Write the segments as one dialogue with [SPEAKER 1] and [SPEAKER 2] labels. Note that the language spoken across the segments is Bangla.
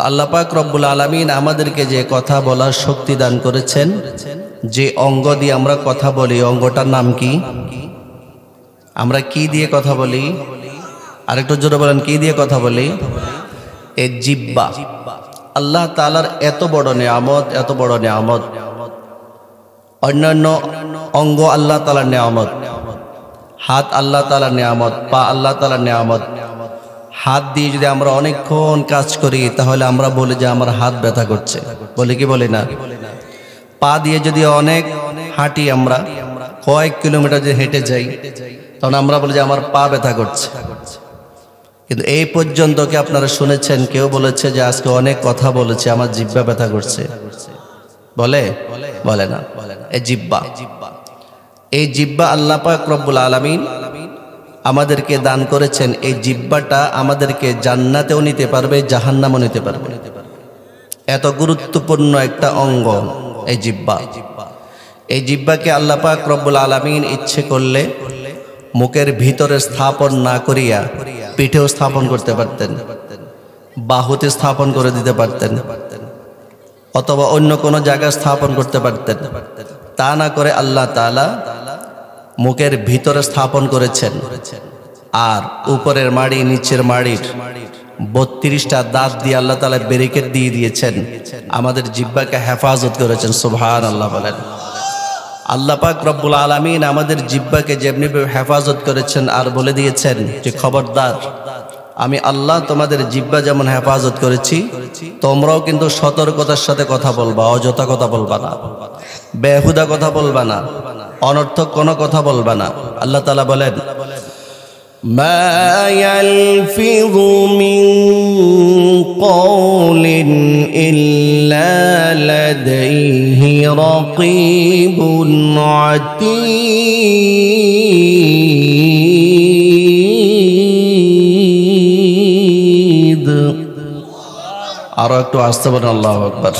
[SPEAKER 1] আল্লাহ পাক রব্বুল আলামিন আমাদেরকে যে কথা বলার শক্তি দান করেছেন, যে অঙ্গ দিয়ে আমরা কথা বলি, অঙ্গটার নাম কি? আমরা কি দিয়ে কথা বলি? আরেকটু জোরে বলেন, কি দিয়ে কথা বলি? এই জিহ্বা। আল্লাহ তাআলার এত বড় নিয়ামত, এত বড় নিয়ামত। অন্যান্য অঙ্গ আল্লাহ তাআলার নিয়ামত, হাত আল্লাহ তাআলার নিয়ামত, পা আল্লাহ তাআলার নিয়ামত। হাত দিয়ে যদি আমরা অনেকক্ষণ কাজ করি তাহলে আমরা বলি যে আমার হাত ব্যথা করছে, বলি কি বলি না? পা দিয়ে যদি অনেক হাঁটি, আমরা কয়েক কিলোমিটার যদি হেঁটে যাই তখন আমরা বলি যে আমার পা ব্যথা করছে। কিন্তু এই পর্যন্ত কি আপনারা শুনেছেন কেউ বলেছে যে আজকে অনেক কথা বলেছে আমার জিহ্বা ব্যথা করছে? বলে? বলে না। এই জিহ্বা, এই জিহ্বা আল্লাহ পাক রব্বুল আলামিন আমাদেরকে দান করেছেন। এই জিহ্বাটা আমাদেরকে জান্নাতেও নিতে পারবে, জাহান্নামেও নিতে পারবে। এত গুরুত্বপূর্ণ একটা অঙ্গ এই জিহ্বা। এই জিহ্বাকে আল্লাহ পাক রব্বুল আলামিন ইচ্ছে করলে মুখের ভিতরে স্থাপন না করিয়া পিঠেও স্থাপন করতে পারতেন, বাহুতে স্থাপন করে দিতে পারতেন, অথবা অন্য কোনো জায়গায় স্থাপন করতে পারতেন। তা না করে আল্লাহ তাআলা মুখের ভিতরে স্থাপন করেছেন। আর উপরের মাড়ি, নিচের মাড়ির 32টা দাঁত দিয়ে আল্লাহ তাআলা ব্যারিকেড দিয়ে দিয়েছেন, আমাদের জিহ্বাকে হেফাজত করেছেন। সুবহানাল্লাহ বলেন। আল্লাহ পাক রব্বুল আলামিন আমাদের জিহ্বাকে যেমনি হেফাজত করেছেন আর বলে দিয়েছেন যে খবরদার, আমি আল্লাহ তোমাদের জিহ্বা যেমন হেফাজত করেছি তোমরাও কিন্তু সতর্কতার সাথে কথা বলবা, অযথা কথা বলবা না, বেহুদা কথা বলবা না, অনর্থক কোনো কথা বলবা না। আল্লাহ তাআলা বলেন, মা ইয়ালফিযু মিন কওলিন ইল্লা লাদাইহি রাকীবুন আতীদ। আরো একটু আস্তে বলেন আল্লাহু আকবার।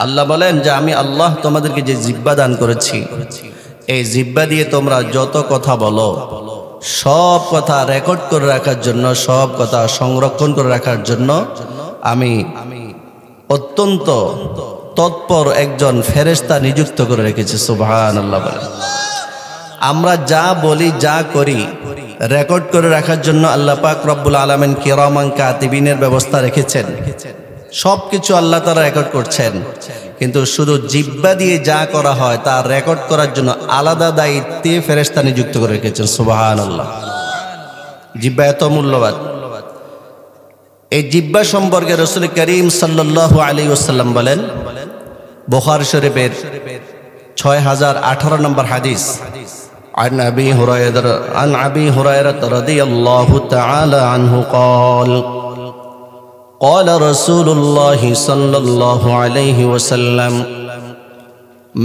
[SPEAKER 1] আল্লাহ বলেন যে আমি আল্লাহ তোমাদেরকে যে জিহ্বা দান করেছি, এই জিহ্বা দিয়ে তোমরা যত কথা বলো সব কথা রেকর্ড করে রাখার জন্য, সব কথা সংরক্ষণ করে রাখার জন্য আমি অত্যন্ত তৎপর একজন ফেরেশতা নিযুক্ত করে রেখেছি। সুবহানাল্লাহ বলেন। আমরা যা বলি, যা করি রেকর্ড করে রাখার জন্য আল্লাহ পাক রব্বুল আলামিন কিরামান কাতিবিনের ব্যবস্থা রেখেছেন। সবকিছু আল্লাহ তাআলা রেকর্ড করছেন, কিন্তু শুধু জিহ্বা দিয়ে যা করা হয় তা রেকর্ড করার জন্য আলাদা দায়িত্বে ফেরেশতা নিযুক্ত করে রেখেছেন। সুবহানাল্লাহ। জিহ্বা এত মূল্যবান। এই জিহ্বা সম্পর্কে রাসূল করিম সাল্লাল্লাহু আলাইহি ওয়াসাল্লাম বলেন, বুখারী শরীফের 6018 নম্বর হাদিস, عن أبي هريرة رضي الله تعالى عنه قال قال رسول الله صلى الله عليه وسلم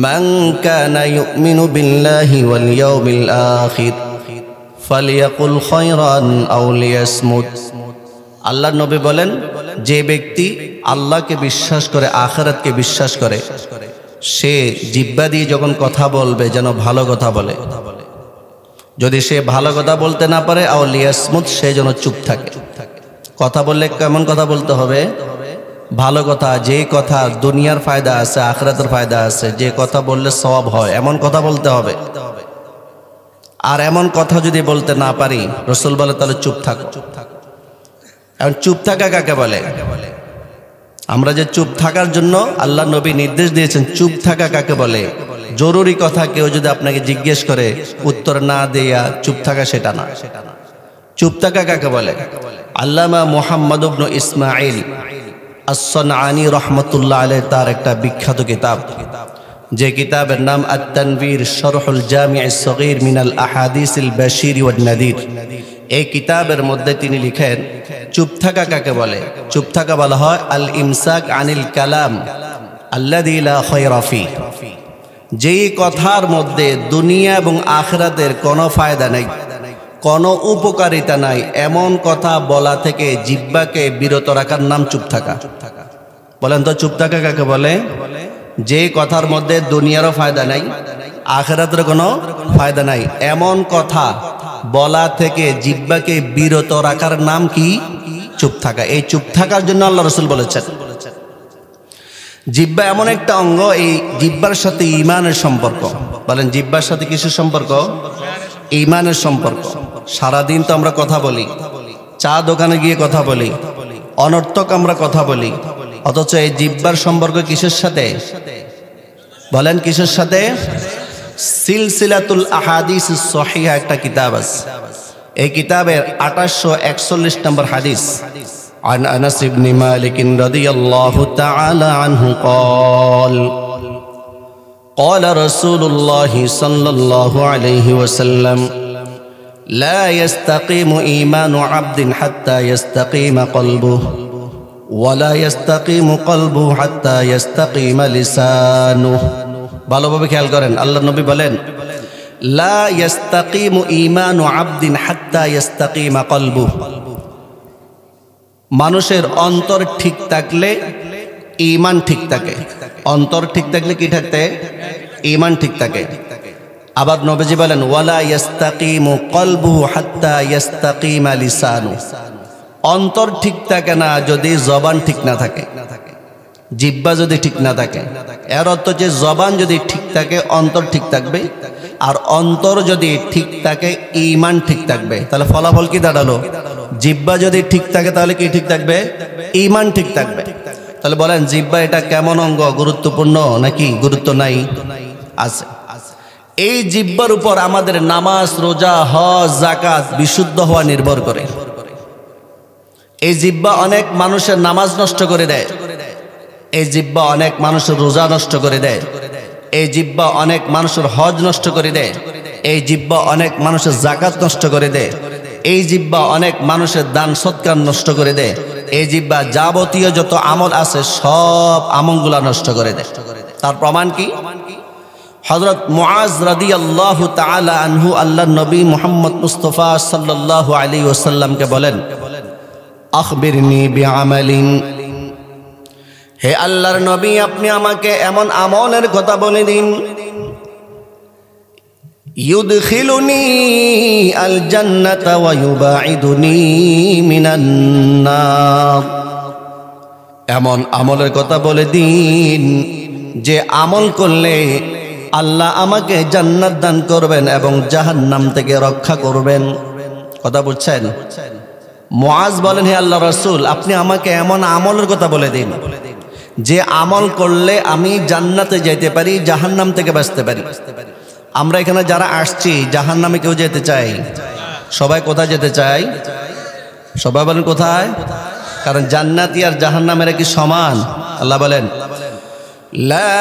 [SPEAKER 1] من كان يؤمن بالله واليوم الآخر فليقل خيرا أو ليصمت। আল্লাহর নবী বলেন, যে ব্যক্তি আল্লাহকে বিশ্বাস করে, আখিরাতকে বিশ্বাস করে, সে জিহ্বা দিয়ে যখন কথা বলবে যেন ভালো কথা বলে। যদি সে ভালো কথা বলতে না পারে, আও লিয়াসমুত, সে যেন চুপ থাকে। কথা বললে কেমন কথা বলতে হবে? ভালো কথা, যে কথা দুনিয়ার ফায়দা আছে, আখিরাতের ফায়দা আছে, যে কথা বললে সওয়াব হয়, এমন কথা বলতে হবে। আর এমন কথা যদি বলতে না পারি, রাসূল বলে তাহলে চুপ থাকো। এখন চুপ থাকা কাকে বলে? আমরা যে চুপ থাকার জন্য আল্লাহ নবী নির্দেশ দিয়েছেন, চুপ থাকা কাকে বলে? জরুরি কথা কেউ যদি আপনাকে জিজ্ঞেস করে উত্তর না দেয়া চুপ থাকা, সেটা না। চুপ থাকা কাকে বলে? আল্লামা মুহাম্মদ ইবনে ইসমাঈল আস-সানআনী রাহমাতুল্লাহ আলাইহি তার একটা বিখ্যাত কিতাব, যে কিতাবের নাম আত-তানবীর শারহুল জামি' আস-সগীর মিনাল আহাদিসিল বাশীর ওয়ান নাদির। এই কিতাবের মধ্যে তিনি লিখেন, চুপ থাকা কাকে বলে? চুপ থাকা বলা হয় আল ইমসাক আনিল কালাম আল্লাযী লা খায়রা ফি। যেই কথার মধ্যে দুনিয়া এবং আখিরাতের কোনো ফায়দা নাই, কোনো উপকারিতা নাই, এমন কথা বলা থেকে জিহ্বাকে বিরত রাখার নাম চুপ থাকা। বলেন তো চুপ থাকা কাকে বলে? যে কথার মধ্যে দুনিয়ারও ফায়দা নাই, আখিরাতের কোনো ফায়দা নাই, এমন কথা বলা থেকে জিহ্বাকে বিরত রাখার নাম কি? চুপ থাকা। এই চুপ থাকার জন্য আল্লাহ রাসূল বলেছেন জিহ্বা এমন একটা অঙ্গ, এই জিহ্বার সাথে ঈমানের সম্পর্ক। বলেন জিহ্বার সাথে কিসের সম্পর্ক? ঈমানের সম্পর্ক। সারাদিন তো আমরা কথা বলি, চা দোকানে গিয়ে কথা বলি, অনর্থক আমরা কথা বলি, অথচ এই জিহ্বার সম্পর্ক কিসের সাথে? বলেন কিসের সাথে? সিলসিলাতুল আহাদিস সহিহা একটা কিতাব আছে, এই কিতাবের 2841 নম্বর হাদিস। عن أنس بن مالك رضي الله تعالى عنه قال قال رسول الله صلى الله عليه وسلم لا يستقيم إيمان عبد حتى يستقيم قلبه ولا يستقيم قلبه حتى يستقيم لسانه। ভালোভাবে খেয়াল করেন, আল্লাহর নবী বলেন লা ইয়াস্তাকিমু ঈমানু আবদিন হাত্তা ইয়াস্তাকিমা কলবুহু। মানুষের অন্তর ঠিক থাকলে ঈমান ঠিক থাকে। অন্তর ঠিক থাকলে কি থাকতে? ঈমান ঠিক থাকে। আবার নবীজি বলেন ওয়ালা ইয়াস্তাকিমু কলবুহু হাত্তা ইয়াস্তাকিমা লিসানু। অন্তর ঠিক থাকে না যদি জবান ঠিক না থাকে, জিহ্বা যদি ঠিক না থাকে। এর অর্থ যে জবান যদি ঠিক থাকে অন্তর ঠিক থাকবে, আর অন্তর যদি ঠিক থাকে ঈমান ঠিক থাকবে। তাহলে ফলাফল কি দাঁড়ালো? জিহ্বা যদি ঠিক থাকে তাহলে কি ঠিক থাকবে? ঈমান ঠিক থাকবে। তাহলে বলেন জিহ্বা এটা কেমন অঙ্গ? গুরুত্বপূর্ণ নাকি গুরুত্ব নাই? আছে। এই জিহ্বার উপর আমাদের নামাজ, রোজা, হজ, যাকাত বিশুদ্ধ হওয়া নির্ভর করে। এই জিহ্বা অনেক মানুষের নামাজ নষ্ট করে দেয়, এই জিহ্বা অনেক মানুষের রোজা নষ্ট করে দেয়, এই জিহ্বা অনেক মানুষের হজ নষ্ট করে দেয়, এই জিহ্বা অনেক মানুষের যাকাত নষ্ট করে দেয়, এই জিহ্বা অনেক মানুষের দান সৎকার নষ্ট করে দেয়, এই জিহ্বা যাবতীয় যত আমল আছে সব আমলগুলা নষ্ট করে দেয়। তার প্রমাণ কি? হযরত মুআজ রাদিয়াল্লাহু তাআলা আনহু আল্লাহর নবী মুহাম্মদ মুস্তাফা সাল্লাল্লাহু আলাইহি ওয়াসাল্লামকে বলেন আখবিরনি বিআমালিন, হে আল্লাহর নবী আপনি আমাকে এমন আমলের কথা বলে দিন ইউদখিলুনি আল জান্নাতা ওয়া ইউবাইদুনি মিনান নার। এমন আমলের কথা বলে দিন যে আমল করলে আল্লাহ আমাকে জান্নাত দান করবেন এবং জাহান্নাম থেকে রক্ষা করবেন। কথা বুঝছেন? মুআজ বলেন হে আল্লাহর রাসূল আপনি আমাকে এমন আমলের কথা বলে দিন যে আমল করলে আমি জান্নাতে যেতে পারি, জাহান্নাম থেকে বাঁচতে পারি। আমরা এখানে যারা আসছি জাহান্নামে কেউ যেতে চাই? সবাই কোথায় যেতে চাই? সবাই বলেন কোথায়? কারণ জান্নাতি আর জাহান্নামের কি সমান? আল্লাহ বলেন লা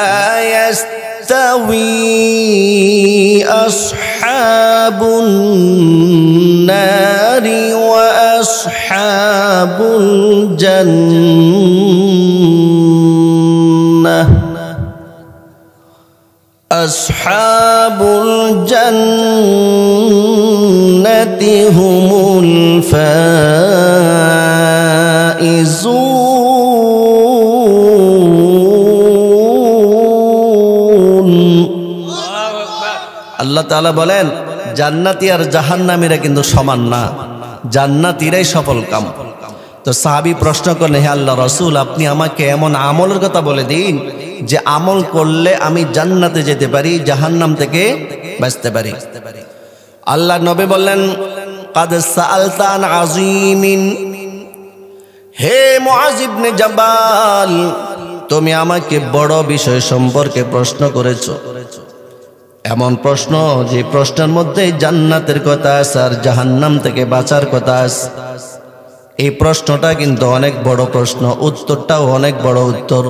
[SPEAKER 1] ইয়াস্তাওয়ি আসহাবুন নারি ওয়া আসহাবুল জান্নাহ আসহাবুল জান্নাতি হুমুল ফাইজুন। আল্লাহ তাআলা বলেন জান্নাতি আর জাহান্নামীরা কিন্তু সমান না, জান্নাতীরাই সফল কাম। তো সাহাবী প্রশ্ন করলেন হে আল্লাহ রাসূল আপনি আমাকে এমন আমলের কথা বলে দিন যে আমল করলে আমি জান্নাতে যেতে পারি, জাহান্নাম থেকে বাঁচতে পারি। আল্লাহ নবী বললেন কাদ সাআলতা আন আযীমিন, হে মুআজ ইবনে জাবাল তুমি আমাকে বড় বিষয় সম্পর্কে প্রশ্ন করেছো। এমন প্রশ্ন যে প্রশ্নের মধ্যে জান্নাতের কথা আছে আর জাহান্নাম থেকে বাঁচার কথা আছে। এই প্রশ্নটা কিন্তু অনেক বড় প্রশ্ন, উত্তরটাও অনেক বড় উত্তর।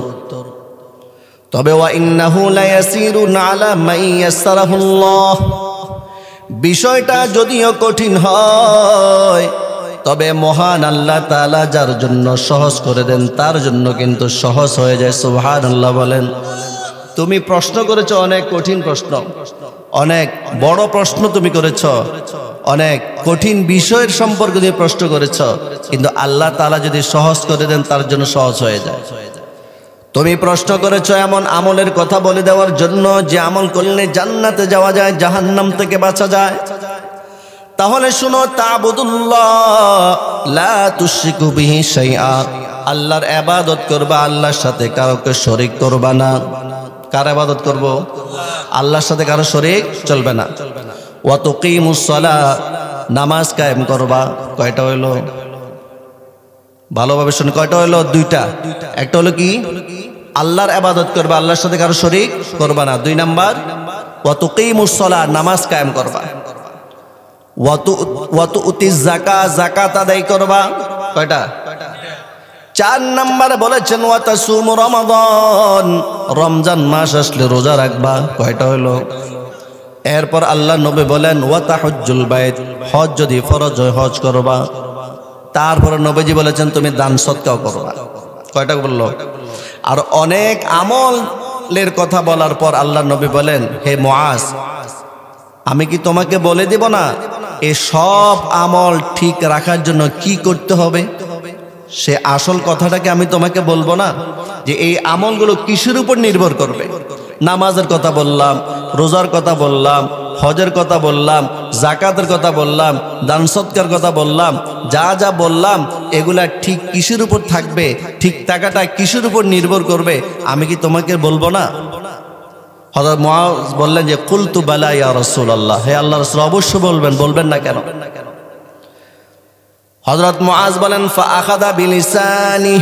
[SPEAKER 1] তবে ওয়া ইন্নাহু লায়াসিরুন আলা মান ইয়াসসারাহুল্লাহ, বিষয়টা যদিও কঠিন হয় তবে মহান আল্লাহ তাআলা যার জন্য সহজ করে দেন তার জন্য কিন্তু সহজ হয়ে যায়। সুবহানাল্লাহ বলেন। তুমি প্রশ্ন করেছো অনেক কঠিন প্রশ্ন, অনেক বড় প্রশ্ন তুমি করেছ, অনেক কঠিন বিষয়ের সম্পর্কে তুমি প্রশ্ন করেছ, কিন্তু আল্লাহ তাআলা যদি সহজ করে দেন তার জন্য সহজ হয়ে যায়। তুমি প্রশ্ন করেছো এমন আমলের কথা বলে দেওয়ার জন্য যে আমল করলে জান্নাতে যাওয়া যায়, জাহান্নাম থেকে বাঁচা যায়। তাহলে শুনো, তা'বুদুল্লাহ লা তুশরিকু বিহি শাইআ, আল্লাহর ইবাদত করবা, আল্লাহর সাথে কাউকে শরীক করবা না। কার ইবাদত করব? আল্লাহর সাথে কারো শরীক চলবে না। ওয়া তুকিমুস সালাহ, নামাজ কায়েম করবা। কয়টা হইলো? ভালোভাবে শুনে, কয়টা হইলো? দুইটা। একটা হলো কি? আল্লাহর ইবাদত করবা, আল্লাহর সাথে কারো শরীক করবা না। 2 নাম্বার ওয়া তুকিমুস সালাহ, নামাজ কায়েম করবা। ওয়া তুতিজ যাকাত, যাকাত আদায় করবা। কয়টা? 4 নাম্বার বলেছেন ওয়া তাসুমু রমাদান, রমজান মাস আসলে রোজা রাখবা। কয়টা হলো? এরপর আল্লাহ নবী বলেন ওয়া তাহুজ্জুল বাইত, হজ যদি ফরজ হয় হজ করবা। তারপর নবীজি বলেছেন তুমি দান সদকাও করবা। কয়টা বললো? আর অনেক আমলের কথা বলার পর আল্লাহ নবী বলেন, হে মুআজ, আমি কি তোমাকে বলে দিব না এই সব আমল ঠিক রাখার জন্য কি করতে হবে? সে আসল কথাটাকে আমি তোমাকে বলবো না যে এই আমলগুলো কিসের উপর নির্ভর করবে? নামাজের কথা বললাম, রোজার কথা বললাম, হজের কথা বললাম, যাকাতের কথা বললাম, দান সদকার কথা বললাম, যা যা বললাম এগুলা ঠিক কিসের উপর থাকবে, ঠিক টাকাটা কিসের উপর নির্ভর করবে, আমি কি তোমাকে বলবো না? হযরত মুআজ বললেন যে কুলতু বালা ইয়া রাসূলুল্লাহ, হে আল্লাহর রাসূল অবশ্যই বলবেন, বলবেন না কেন? হযরত মুআজ বলেন ফাআখাযা বিলিসানি,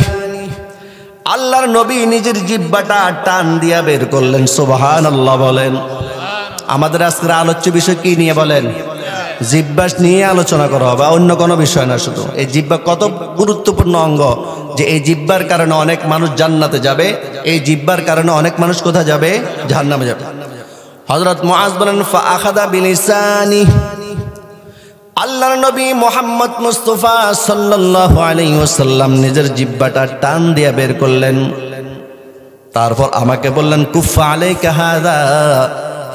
[SPEAKER 1] আল্লাহর নবী নিজের জিহ্বাটা টান দিয়া বের করলেন। সুবহানাল্লাহ বলেন। আমাদের আজকের আলোচ্য বিষয় কি নিয়ে বলেন? জিহ্বা নিয়ে আলোচনা করা হবে, অন্য কোনো বিষয় না। শুধু এই জিহ্বা কত গুরুত্বপূর্ণ অঙ্গ, যে এই জিহ্বার কারণে অনেক মানুষ জান্নাতে যাবে, এই জিহ্বার কারণে অনেক মানুষ কোথায় যাবে? জাহান্নামে যাবে। হযরত মুআজ বলেন ফাআখাযা বিলিসানি, আল্লাহর নবী মুহাম্মদ মুস্তাফা সাল্লাল্লাহু আলাইহি ওয়াসাল্লাম নিজের জিহ্বাটা টান দিয়ে বের করলেন। তারপর আমাকে বললেন কুফা আলাইকা হাযা,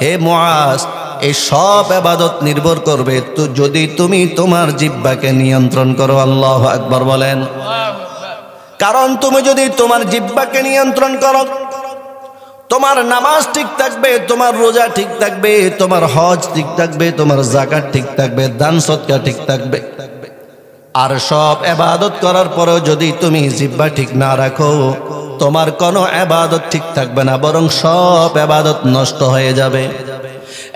[SPEAKER 1] হে মুআজ, এই সব ইবাদত নির্ভর করবে তো যদি তুমি তোমার জিহ্বাকে নিয়ন্ত্রণ করো। আল্লাহু আকবার বলেন। কারণ তুমি যদি তোমার জিহ্বাকে নিয়ন্ত্রণ করো, তোমার নামাজ ঠিক থাকবে, তোমার রোজা ঠিক থাকবে, তোমার হজ ঠিক থাকবে, তোমার যাকাত ঠিক থাকবে, দান সদকা ঠিক থাকবে। আর সব ইবাদত করার পরেও যদি তুমি জিহ্বা ঠিক না রাখো, তোমার কোনো ইবাদত ঠিক থাকবে না, বরং সব ইবাদত নষ্ট হয়ে যাবে।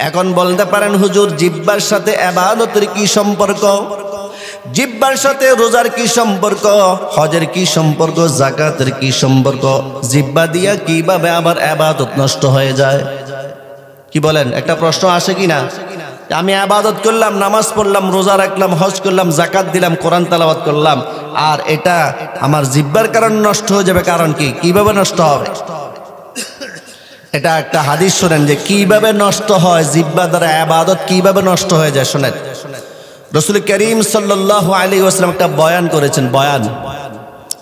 [SPEAKER 1] এখন বলতে পারেন হুজুর, জিহ্বার সাথে ইবাদতের কি সম্পর্ক? জিহ্বার সাথে রোজার কি সম্পর্ক? হজের কি সম্পর্ক? যাকাতের কি সম্পর্ক? জিহ্বা দিয়া কিভাবে আবার ইবাদত নষ্ট হয়ে যায়? কি বলেন? একটা প্রশ্ন আসে কি না? আমি ইবাদত করলাম, নামাজ পড়লাম, রোজা রাখলাম, হজ করলাম, যাকাত দিলাম, কোরআন তেলাওয়াত করলাম, আর এটা আমার জিহ্বার কারণে নষ্ট হয়ে যাবে। কারণ কি? কিভাবে নষ্ট হবে? এটা একটা হাদিস শোনেন যে কিভাবে নষ্ট হয়, জিহ্বা দ্বারা ইবাদত কিভাবে নষ্ট হয়ে যায়। শোনেন, রাসূল করিম সাল্লাল্লাহু আলাইহি ওয়াসাল্লাম একটা বয়ান করেছেন। বয়ান,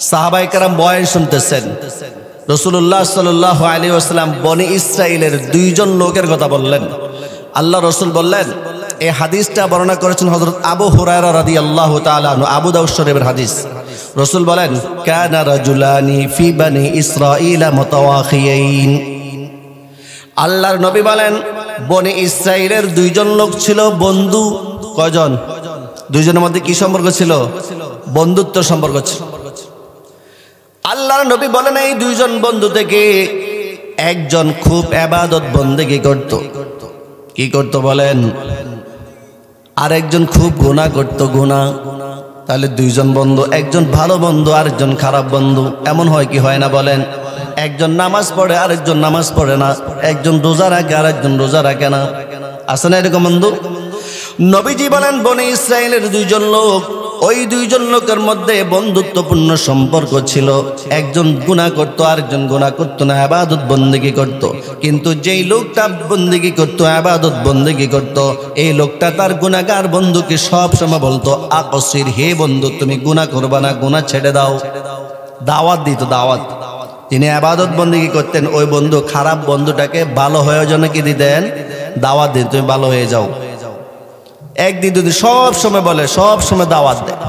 [SPEAKER 1] সাহাবায়ে কেরাম বয়ান শুনতেছেন। রাসূলুল্লাহ সাল্লাল্লাহু আলাইহি ওয়াসাল্লাম বনি ইসরাইলের 2 জন লোকের কথা বললেন। আল্লাহ রাসূল বললেন, এই হাদিসটা বর্ণনা করেছেন হযরত আবু হুরায়রা রাদিয়াল্লাহু তাআলা আনহু, আবু দাউদ শরীফের হাদিস। রাসূল বলেন কানা রাজুলানি ফি বনি ইসরাঈলা মুতাওয়াখিয়াইন, আল্লাহর নবী বলেন বনি ইসরাইলের 2 জন লোক ছিল বন্ধু। কয়জন? 2 জনের মধ্যে কি সম্পর্ক ছিল? বন্ধুত্ব সম্পর্ক ছিল। আল্লাহর নবী বলেন এই 2 জন বন্ধু থেকে একজন খুব ইবাদত বন্দেগী করত। কি করত বলেন? আর একজন খুব গুনাহ করত, গুনাহ। তাহলে 2 জন বন্ধু, একজন ভালো বন্ধু আর একজন খারাপ বন্ধু। এমন হয় কি হয় না বলেন? একজন নামাজ পড়ে আর একজন নামাজ পড়ে না, একজন রোজা রাখে আর একজন রোজা রাখে না। আছে না এরকম বন্ধু? নবীজি বলেন বনি ইসরাইলের 2 জন লোক, ওই 2 জন লোকের মধ্যে বন্ধুত্বপূর্ণ সম্পর্ক ছিল। একজন গুনাহ করত, আরেকজন গুনাহ করত না, ইবাদত বন্দেগী করত। কিন্তু যেই লোকটা বন্দেগী করত, ইবাদত বন্দেগী করত, এই লোকটা তার গুনাহগার বন্ধুকে সব সময় বলতো আকসির, হে বন্ধু তুমি গুনাহ করবা না, গুনাহ ছেড়ে দাও। দাওয়াত দিত, দাওয়াত। যিনি ইবাদত বন্দেগী করতেন ওই বন্ধু খারাপ বন্ধুটাকে ভালো হওয়ার জন্য কি দিতেন? দাওয়াত দিন, তুমি ভালো হয়ে যাও। একদিন দুদিন সব সময় বলে, সব সময় দাওয়াত দেয়।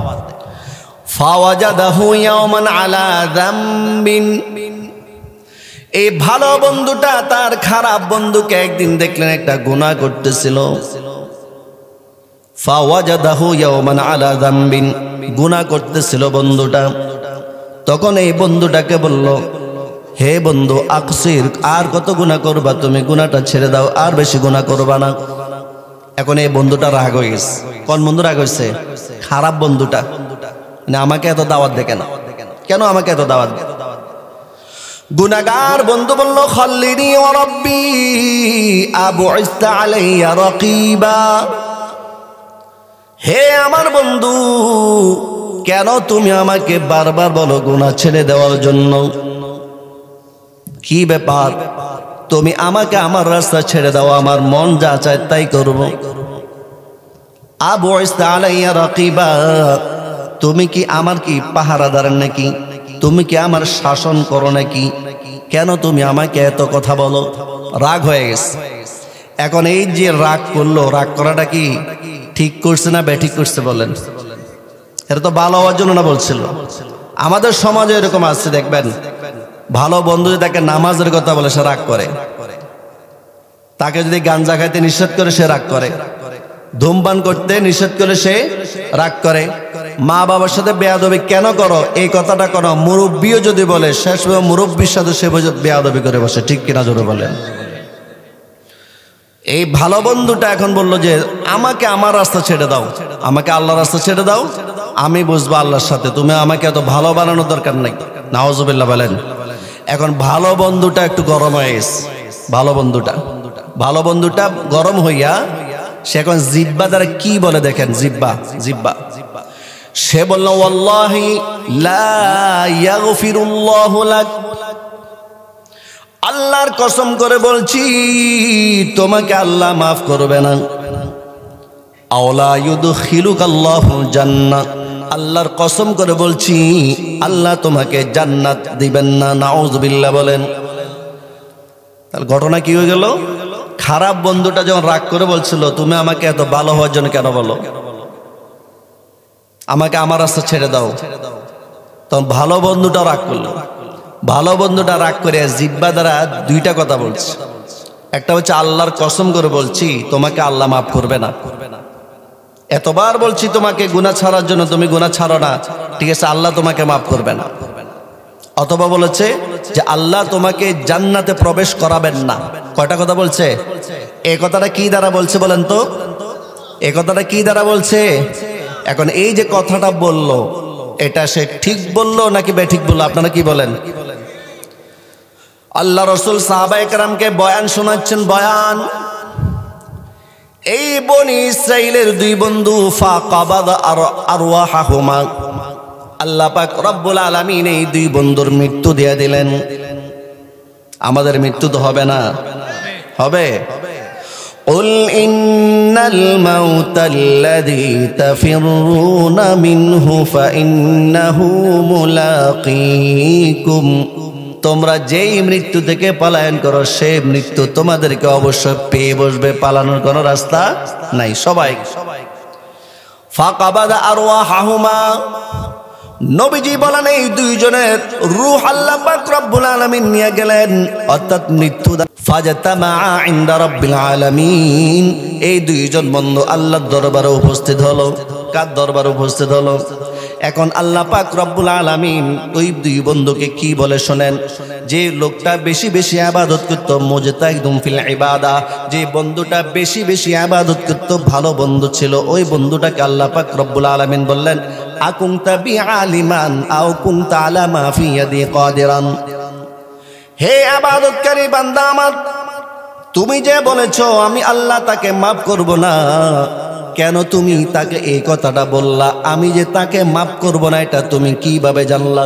[SPEAKER 1] ফাওয়াজাদাহু ইয়াওমান আলা যামবিন, এই ভালো বন্ধুটা তার খারাপ বন্ধুকে একদিন দেখলেন একটা গুনাহ করতেছিল। ফাওয়াজাদাহু ইয়াওমান আলা যামবিন, গুনাহ করতেছিল বন্ধুটা। তখন এই বন্ধুটাকে বলল, হে বন্ধু আকসির, আর কত গুনাহ করবা তুমি, গুনাহটা ছেড়ে দাও, আর বেশি গুনাহ করবা না। এখন এই বন্ধুটা রাগ হয়ে গেছে। কোন বন্ধু রাগ হয়েছে? খারাপ বন্ধুটা। মানে আমাকে এত দাওয়াত দে কেন, কেন আমাকে এত দাওয়াত দে? গুনাহগার বন্ধু বলল, খাল্লিনি ওয়া রাব্বি আবুইসতা আলাইয়া রাকিবা, হে আমার বন্ধু, কেন তুমি আমাকে বারবার বলো গুনাহ ছেড়ে দেওয়ার জন্য? কি ব্যাপার? তুমি আমাকে আমার রাস্তা ছেড়ে দাও, আমার মন যা চায় তাই করব। আবুইসতা আলাইয়া রাকিবা, তুমি কি আমার কি পাহারাদার নাকি? তুমি কি আমার শাসন করো নাকি? কেন তুমি আমাকে এত কথা বলো? রাগ হয়ে গেছে। এখন এই যে রাগ করলো, রাগ করাটা কি ঠিক করছে না বেঠিক করছে বলেন? এটা তো ভালো হওয়ার জন্য না বলছিল। আমাদের সমাজে এরকম আছে, দেখবেন ভালো বন্ধু যদি তাকে নামাজের কথা বলে সে রাগ করে, তাকে যদি গাঞ্জা খাইতে নিষেধ করে সে রাগ করে, ধূমপান করতে নিষেধ করে সে রাগ করে, মা বাবার সাথে বেয়াদবি কেন করো এই কথাটা কোনো মুরব্বিও যদি বলে, শেষ মুরব্বির সাথে সে বেয়াদবি করে বসে। ঠিক কিনা জোরে বলেন? এই ভালো বন্ধুটা এখন বলল যে আমাকে আমার রাস্তা ছেড়ে দাও, আমাকে আল্লাহর রাস্তা ছেড়ে দাও, আমি বুঝবো আল্লাহর সাথে, তুমি আমাকে এত ভালো বানানোর দরকার নাই। নাউজুবিল্লাহ বলেন। এখন ভালো বন্ধুটা একটু গরম হয়ে গেছে। ভালো বন্ধুটা গরম হইয়া সে এখন জিব্বা দ্বারা কি বলে দেখেন, জিব্বা সে বলল, ওয়াল্লাহি লা ইয়াগফিরুল্লাহু লাক, আল্লাহর কসম করে বলছি তোমাকে আল্লাহ মাফ করবে না। আওলা ইউদখিলুকাল্লাহু জান্নাহ, আল্লাহর কসম করে বলছি আল্লাহ তোমাকে জান্নাত দিবেন না। নাউজুবিল্লাহ বলেন। তাহলে ঘটনা কি হয়ে গেল? খারাপ বন্ধুটা যখন রাগ করে বলছিল তুমি আমাকে এত ভালো হওয়ার জন্য কেন বলো, আমাকে আমার রাস্তা ছেড়ে দাও, তখন ভালো বন্ধুটা রাগ করলো। ভালো বন্ধুটা রাগ করে জিব্বা দ্বারা দুইটা কথা বলছে। একটা হচ্ছে আল্লাহর কসম করে বলছি তোমাকে আল্লাহ মাফ করবে না, এতবার বলছি তোমাকে গুনাহ ছাড়ার জন্য, তুমি গুনাহ ছাড়ো না, ঠিক আছে আল্লাহ তোমাকে মাফ করবে না। অথবা বলেছে যে আল্লাহ তোমাকে জান্নাতে প্রবেশ করাবেন না। কয়টা কথা বলছে? এই কথাটা কি দ্বারা বলছে বলেন তো? এই কথাটা কি দ্বারা বলছে? এখন এই যে কথাটা বলল, এটা সে ঠিক বললো নাকি বেঠিক বললো? আপনারা কি বলেন? আল্লাহ রাসূল সাহাবায়ে কেরামকে বয়ান শোনাচ্ছেন, বয়ান। এই বনি ইসরাইলের দুই বন্ধু ফাকাবাদ আরওয়াহুমা, আল্লাহ পাক রব্বুল আলামিন এই দুই বন্ধুর মৃত্যু দিয়ে দিলেন। আমাদের মৃত্যু তো হবে না? হবে। কুল ইন্নাল মাউতাল্লাযী তাফিরুনা মিনহু ফাইন্নাহু মুলাকীকুম, তোমরা যেই মৃত্যু থেকে পলায়ন করো সেই মৃত্যু তোমাদেরকে অবশ্যই পেয়ে বসবে, পালানোর কোনো রাস্তা নাই। সবাই ফাকাবাদা আরওয়াহুমা, নবীজি বলেন এই দুইজনের রূহ আল্লাহ পাক রব্বুল আলামিন নিয়ে গেলেন, অর্থাৎ মৃত্যু। ফাজাতামা ইনদা রাব্বিল আলামিন, এই দুইজন বন্ধু আল্লাহর দরবারে উপস্থিত হলো। কার দরবারে উপস্থিত হলো? এখন আল্লাহ পাক রব্বুল আলামিন ওই দুই বন্ধুকে কি বলে শোনেন। যে লোকটা বেশি বেশি ইবাদত করত, মুজতাহিদুম ফিল ইবাদা, যে বন্ধুটা বেশি বেশি ইবাদত করত, ভালো বন্ধু ছিল, ওই বন্ধুটাকে আল্লাহ পাক রব্বুল আলামিন বললেন, আকুনতা বিআলিমান আও কুনতা আলা মা ফি ইয়াদি কাদিরান, হে ইবাদতকারী বান্দা আমার, তুমি যে বলেছো আমি আল্লাহ তাকে মাফ করব না, কেন তুমি তাকে এই কথাটা বললা? আমি যে তাকে মাফ করব না এটা তুমি কিভাবে জানলা?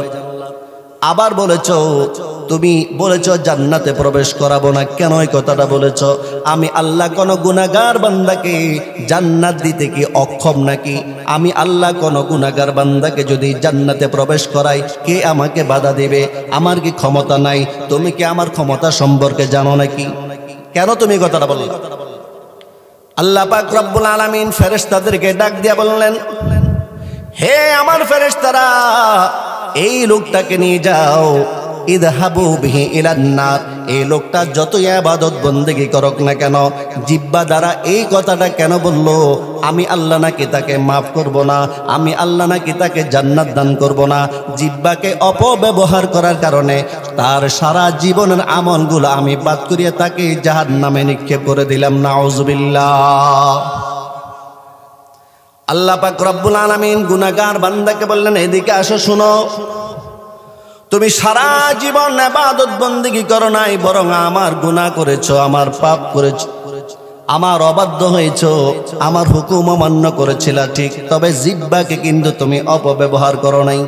[SPEAKER 1] আবার বলেছো তুমি বলেছো জান্নাতে প্রবেশ করাবো না, কেন এই কথাটা বলেছো? আমি আল্লাহ কোন গুনাহগার বান্দাকে জান্নাত দিতে কি অক্ষম নাকি? আমি আল্লাহ কোন গুনাহগার বান্দাকে যদি জান্নাতে প্রবেশ করাই কে আমাকে বাধা দিবে? আমার কি ক্ষমতা নাই? তুমি কি আমার ক্ষমতা সম্পর্কে জানো নাকি? কেন তুমি এই কথাটা বললা? আল্লাহ পাক রব্বুল আলামিন ফেরেশতাদেরকে ডাক দিয়া বললেন, হে আমার ফেরেশতারা, এই লোকটাকে নিয়ে যাও, ইযহাবু বিহি ইলান নার, এই লোকটা যতই ইবাদত বন্দেগী করুক না কেন, জিহ্বা দ্বারা এই কথাটা কেন বলল, আমি আল্লাহ নাকি তাকে মাফ করব না, আমি আল্লাহ নাকি তাকে জান্নাত দান করব না। জিহ্বাকে অপব্যবহার করার কারণে তার সারা জীবনের আমলগুলো আমি বাদ করিয়ে তাকে জাহান্নামে নিক্ষেপ করে দিলাম। নাউজুবিল্লাহ। আল্লাহ পাক রব্বুল আলামিন গুনাহগার বান্দাকে বললেন, এদিকে আসো, শুনো, তুমি সারা জীবন ইবাদত বন্দেগী করো নাই, বরং আমার গুনাহ করেছো, আমার পাপ করেছো, আমার অবাধ্য হয়েছো, আমার হুকুম অমান্য করেছিলা ঠিক, তবে জিহ্বাকে কিন্তু তুমি অপব্যবহার করো নাই।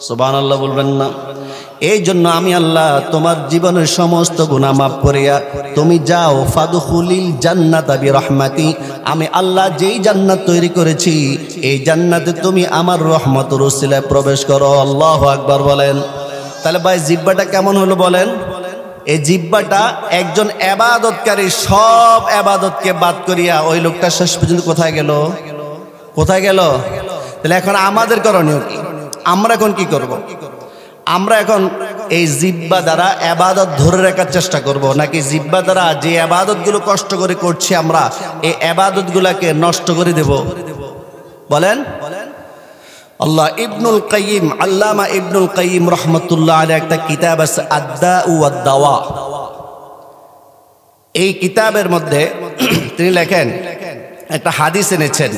[SPEAKER 1] সুবহানাল্লাহ বলবেন না? এই জন্য আমি আল্লাহ তোমার জীবনের সমস্ত গুনাহ মাফ করিয়া তুমি যাও, ফাদখুলিল জান্নাতা বিরহমাতি, আমি আল্লাহ যেই জান্নাত তৈরি করেছি এই জান্নাতে তুমি আমার রহমতের উসিলায় প্রবেশ করো। আল্লাহু আকবার বলেন। তাহলে ভাই জিহ্বাটা কেমন হলো বলেন? এই জিহ্বাটা একজন ইবাদতকারী সব ইবাদতকে বাদ করিয়া ওই লোকটা শেষ পর্যন্ত কোথায় গেল? কোথায় গেল? তাহলে এখন আমাদের করণীয় কি? আমরা এখন কি করব? আমরা এখন এই জিহ্বা দ্বারা ইবাদত ধরে রাখার চেষ্টা করব, নাকি জিহ্বা দ্বারা যে ইবাদতগুলো কষ্ট করে করছি আমরা এই ইবাদতগুলোকে নষ্ট করে দেব? বলেন। আল্লাহ ইবনুল কাইয়িম, আল্লামা ইবনুল কাইয়িম রাহমাতুল্লাহ আলাইহি একটা কিতাব আছে আদ-দাউ ওয়াদ-দাওয়া। এই কিতাবের মধ্যে তিনি লেখেন, একটা হাদিস এনেছেন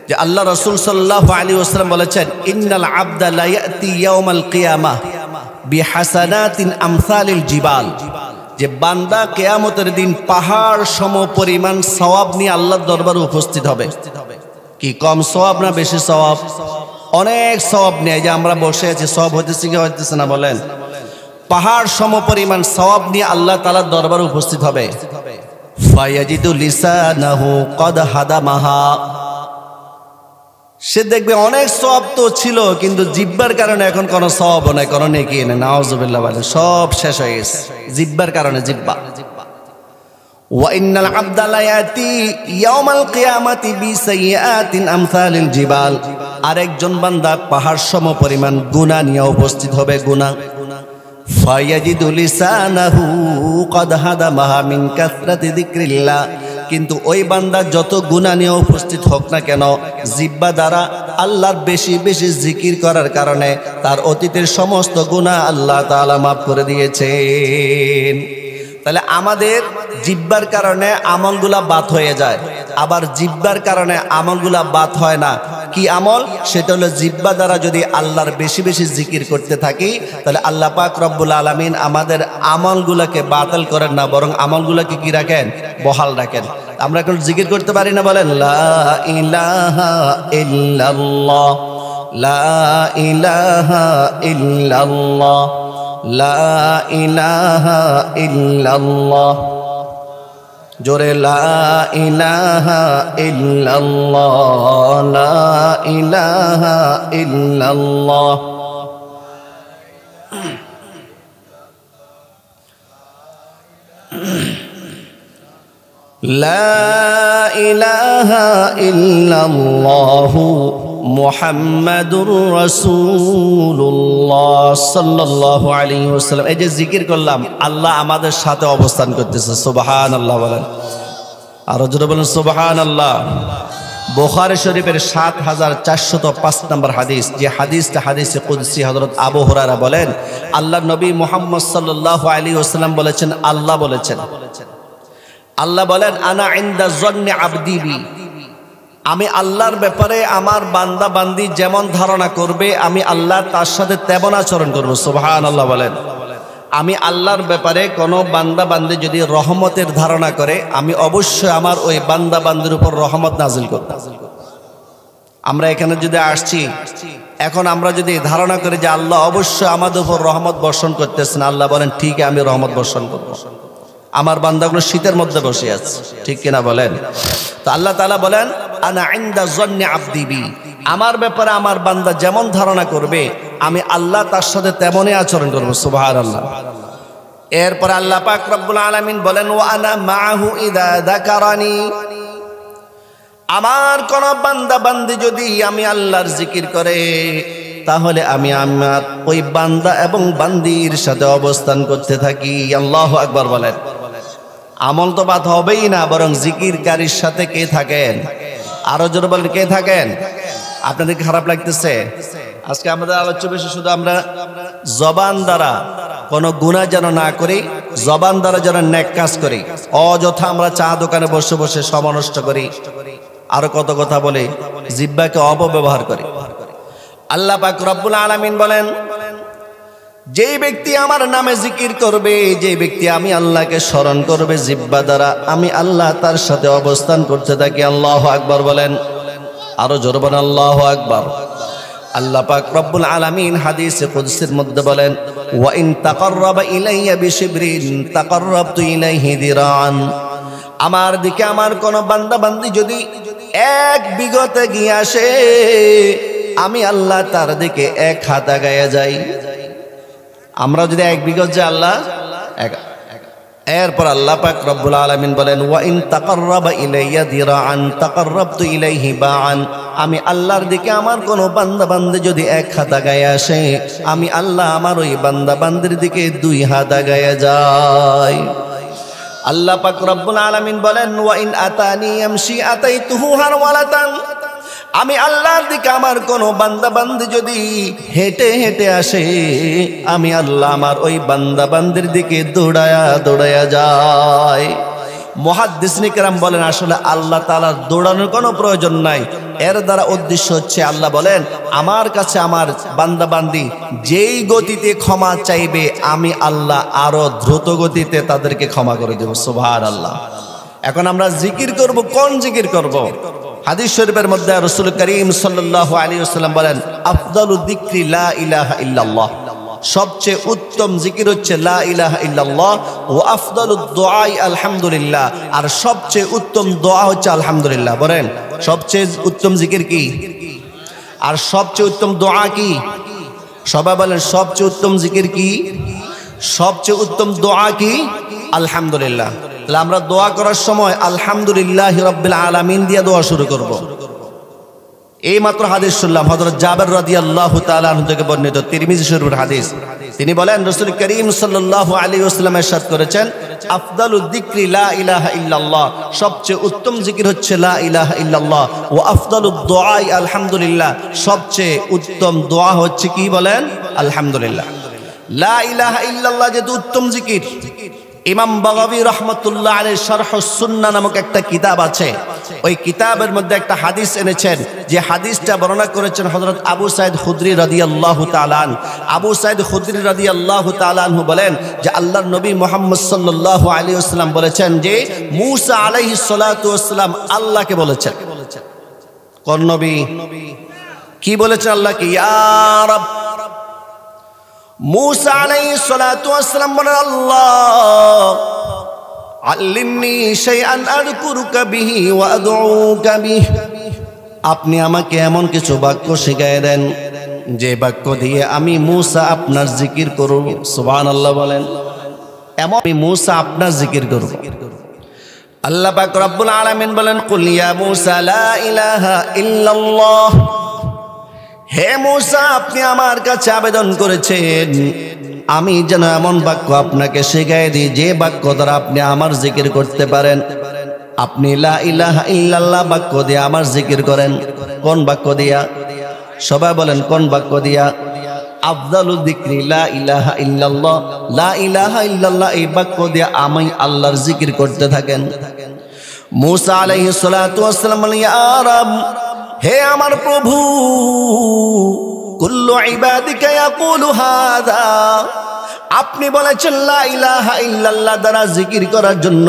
[SPEAKER 1] যে আল্লাহ রাসূল সাল্লাল্লাহু আলাইহি ওয়াসাল্লাম বলেছেন, ইন্নাল আবদা লা ইয়াতি ইয়াউমাল কিয়ামাহ বিহাসানাতিন আমসালিল জিবাল, যে বান্দা কিয়ামতের দিন পাহাড় সম পরিমাণ সওয়াব নিয়ে আল্লাহর দরবারে উপস্থিত হবে। কি কম সওয়াব না বেশি সওয়াব? অনেক সওয়াব নিয়ে, যে আমরা বসে আছি সওয়াব হইতেছে কি হইতেছে না বলেন? পাহাড় সম পরিমাণ সওয়াব নিয়ে আল্লাহ তাআলার দরবারে উপস্থিত হবে। ফায়াজিদু লিসানাহু কদ হাদামাহা, সে দেখবে অনেক সওয়াব তো ছিল কিন্তু জিহ্বার কারণে এখন কোনো সওয়াব নাই, কোনো নেকি নেই। নাউজুবিল্লাহ বলেন, সব শেষ হয়ে গেছে জিহ্বার কারণে। জিহ্বা ওয়া ইন্নাল আবদা লা ইয়াতি ইয়াউমাল কিয়ামাতি বিসাইয়াতিন আমসালিল জিবাল, আরেকজন বান্দা পাহাড় সম পরিমাণ গুনাহ নিয়ে উপস্থিত হবে। গুনাহ ফায়াজিদু লিসানাহু কদ হাদামাহা মিন কাসরাতি যিকরিল্লাহ, কিন্তু ওই বান্দা যত গুনাহ নিয়ে উপস্থিত হোক না কেন, জিহ্বা দ্বারা আল্লাহর বেশি বেশি জিকির করার কারণে তার অতীতের সমস্ত গুনাহ আল্লাহ তাআলা মাফ করে দিয়েছেন। তাহলে আমাদের জিহ্বার কারণে আমলগুলা বাদ হয়ে যায়, আবার জিহ্বার কারণে আমলগুলা বাদ হয় না। কি আমল? সেটা হলো জিহ্বা দ্বারা যদি আল্লাহর বেশি বেশি জিকির করতে থাকি, তাহলে আল্লাহ পাক রব্বুল আলামিন আমাদের আমলগুলোকে বাতিল করেন না, বরং আমলগুলোকে কি রাখেন? বহাল রাখেন। আমরা এখন জিকির করতে পারি না, বলেন লা ইলাহা ইল্লাল্লাহ, লা ইলাহা ইল্লাল্লাহ, লা ইলাহা ইল্লাল্লাহ, জোরে লা ইলাহা ইল্লাল্লাহ, লা ইলাহা ইল্লাল্লাহ। লা ইলাহা ইল্লাল্লাহু মুহাম্মাদুর রাসূলুল্লাহ সাল্লাল্লাহু আলাইহি ওয়াসাল্লাম। এই যে জিকির করলাম, আল্লাহ আমাদের সাথে অবস্থান করতেছে। সুবহানাল্লাহ বলেন, আরো জোরে বলেন সুবহানাল্লাহ। বুখারী শরীফের ৭৪০৫ নম্বর হাদিস, যে হাদিসটা হাদিসে কুদসি, হযরত আবু হুরায়রা বলেন, আল্লাহর নবী মুহাম্মদ সাল্লাল্লাহু আলাইহি ওয়াসাল্লাম বলেছেন, আল্লাহ বলেছেন, আল্লাহ বলেন, আনা ইনদা যন্নি আবদি বি, আমি আল্লাহর ব্যাপারে আমার বান্দা বান্দি যেমন ধারণা করবে আমি আল্লাহ তার সাথে তেমন আচরণ করব। সুবহানাল্লাহ বলেন। আমি আল্লাহর ব্যাপারে কোনো বান্দা বান্দি যদি রহমতের ধারণা করে, আমি অবশ্যই আমার ওই বান্দা বান্দির উপর রহমত নাজিল করব। আমরা এখানে যদি আসছি, এখন আমরা যদি ধারণা করি যে আল্লাহ অবশ্যই আমাদের উপর রহমত বর্ষণ করতেছেন, আল্লাহ বলেন ঠিক আমি রহমত বর্ষণ করব। আমার বান্দাগুলো শীতের মধ্যে বসে আছে, ঠিক কিনা বলেন? তো আল্লাহ তাআলা বলেন, আনা ইনদা যন্নি আবদি বি, আমার ব্যাপারে আমার বান্দা যেমন ধারণা করবে আমি আল্লাহ তার সাথে তেমনই আচরণ করব। সুবহানাল্লাহ। এরপর আল্লাহ পাক রব্বুল আলামিন বলেন, ওয়া আনা মাআহু ইযা যাকারানি, আমার কোন বান্দা বান্দি যদি আমি আল্লাহর জিকির করে, তাহলে আমি আমার ওই বান্দা এবং বান্দির সাথে অবস্থান করতে থাকি। আল্লাহু আকবার বলেন। আমল তো বাদ হবেই না, বরং জিকিরকারীর সাথে কে থাকেন? আরো জোরে বলেন, কে থাকেন? আপনাদের খারাপ লাগতেছে? আজকে আমাদের আলোচ্য বিষয় শুধু আমরা জবান দ্বারা কোনো গুনাহ যেন না করি, জবান দ্বারা যেন নেক কাজ করি। অযথা আমরা চা দোকানে বসে বসে সময় নষ্ট করি, আরো কত কথা বলে জিহ্বাকে অপব্যবহার করি। আল্লাহ পাক রব্বুল আলামিন বলেন, যেই ব্যক্তি আমার নামে জিকির করবে, যে ব্যক্তি আমি আল্লাহকে স্মরণ করবে জিহ্বা দ্বারা, আমি আল্লাহ তার সাথে অবস্থান করতে থাকি। আল্লাহু আকবার বলেন। আরো জোরে বলেন আল্লাহু আকবার। আল্লাহ পাক রব্বুল আলামিন হাদিসে কুদসির মধ্যে বলেন, ওয়া ইন তাকাররাবা ইলাইয়া বিশিবরিন তাকাররাবতু ইলাইহি দিরান। আমার দিকে আমার কোন বান্দা বান্দি যদি এক বিঘতে গিয়ে আসে, আমি আল্লাহ তার দিকে এক হাত আগায়া যাই। আমরা যদি এক বিঘত যে আল্লাহ এরপর আল্লাহ পাক রব্বুল আলামিন বলেন, ওয়া ইন তাকাররাবা ইলাইয়া দিরান তাকাররাবতু ইলাইহি বাআন। আমি আল্লাহর দিকে আমার কোন বান্দা বান্দি যদি এক হাত আগায় আসে, আমি আল্লাহ আমার ওই বান্দা বান্দির দিকে দুই হাত আগায় যাই। আল্লাহ পাক রব্বুল আলামিন বলেন, ওয়া ইন আতানি ইয়ামশি আতাইতুহু হারওয়ালাতান। আমি আল্লাহর দিকে আমার কোন বান্দা বান্দি যদি হেঁটে হেঁটে আসে, আমি আল্লাহ আমার ওই বান্দা বান্দির দিকে দৌড়ায়া দৌড়ায়া যায়। মুহাদ্দিসিন কেরাম বলেন, আসলে আল্লাহ তাআলার দৌড়ানোর কোনো প্রয়োজন নাই। এর দ্বারা উদ্দেশ্য হচ্ছে, আল্লাহ বলেন আমার কাছে আমার বান্দা বান্দি যেই গতিতে ক্ষমা চাইবে, আমি আল্লাহ আরো দ্রুত গতিতে তাদেরকে ক্ষমা করে দেব। সুবহানাল্লাহ। এখন আমরা জিকির করব, কোন জিকির করব? হাদিস শরীফের মধ্যে রাসূল করিম সাল্লাল্লাহু আলাইহি ওয়াসাল্লাম বলেন, আফদালু যিকরি লা ইলাহা ইল্লাল্লাহ। সবচেয়ে উত্তম জিকির হচ্ছে লা ইলাহা ইল্লাল্লাহ। ওয়া আফদালুদ দুআই আলহামদুলিল্লাহ। আর সবচেয়ে উত্তম দোয়া হচ্ছে আলহামদুলিল্লাহ। বলেন, সবচেয়ে উত্তম জিকির কি? আর সবচেয়ে উত্তম দোয়া কি? সবাই বলেন, সবচেয়ে উত্তম জিকির কি? সবচেয়ে উত্তম দোয়া কি? আলহামদুলিল্লাহ। তাহলে আমরা দোয়া করার সময় আলহামদুলিল্লাহি রাব্বিল আলামিন দিয়ে দোয়া শুরু করব। এই মাত্র হাদিস শুনলাম হযরত জাবের রাদিয়াল্লাহু তাআলা আনহু থেকে বর্ণিত, তিরমিজি শরীফের হাদিস। তিনি বলেন, রাসূল করিম সাল্লাল্লাহু আলাইহি ওয়াসাল্লাম ইরশাদ করেছেন, আফদালুদ যিকরি লা ইলাহা ইল্লাল্লাহ। সবচেয়ে উত্তম জিকির হচ্ছে লা ইলাহা ইল্লাল্লাহ। ওয়া আফদালুদ দুআই আলহামদুলিল্লাহ। সবচেয়ে উত্তম দোয়া হচ্ছে কি? বলেন, আলহামদুলিল্লাহ। লা ইলাহা ইল্লাল্লাহ যেহেতু উত্তম জিকির, ইমাম বাগাবী রাহমাতুল্লাহ আলাইহি শারহুস সুন্নাহ নামক একটা কিতাব আছে। ওই কিতাবের মধ্যে একটা হাদিস এনেছেন, যে হাদিসটা বর্ণনা করেছেন হযরত আবু সাঈদ খুদরি রাদিয়াল্লাহু তাআলা আনহু। আবু সাঈদ খুদরি রাদিয়াল্লাহু তাআলা আনহু বলেন যে আল্লাহর নবী মুহাম্মদ সাল্লাল্লাহু আলাইহি ওয়াসাল্লাম বলেছেন যে মূসা আলাইহিস সালাতু ওয়াসসালাম আল্লাহকে বলেছেন। কোন নবী? কি বলেছেন আল্লাহকে? ইয়া রাব। মূসা আলাইহিস সালাতু ওয়াসসালাম বলেন, আল্লাহ আল্লিমনি শাইআন আযকুরুকা বিহি ওয়া আদউকা বিহি। আপনি আমাকে এমন কিছু বাক্য শিখিয়ে দেন যে বাক্য দিয়ে আমি মূসা আপনার জিকির করব। সুবহানাল্লাহ বলেন। এমন আমি মূসা আপনার জিকির করব। আল্লাহ পাক রব্বুল আলামিন বলেন, কুল ইয়া মূসা লা ইলাহা ইল্লাল্লাহ। হে মূসা, আপনি আমার কাছে আবেদন করেছেন আমি যেন এমন বাক্য আপনাকে শেখাই দিই যে বাক্য দ্বারা আপনি আমার জিকির করতে পারেন। আপনি লা ইলাহা ইল্লাল্লাহ বাক্য দিয়ে আমার জিকির করেন। কোন বাক্য দিয়া? সবাই বলেন, কোন বাক্য দিয়া? আফদালুল যিকরি লা ইলাহা ইল্লাল্লাহ। লা ইলাহা ইল্লাল্লাহ এই বাক্য দিয়ে আমি আল্লাহর জিকির করতে থাকেন। মূসা আলাইহিস সালাতু ওয়াসসালাম বলেন, ইয়া রাব, হে আমার প্রভু, কুল্লু ইবাদিকা ইয়াকুলু হাযা। আপনি বলেছেন লা ইলাহা ইল্লাল্লাহ দ্বারা জিকির করার জন্য,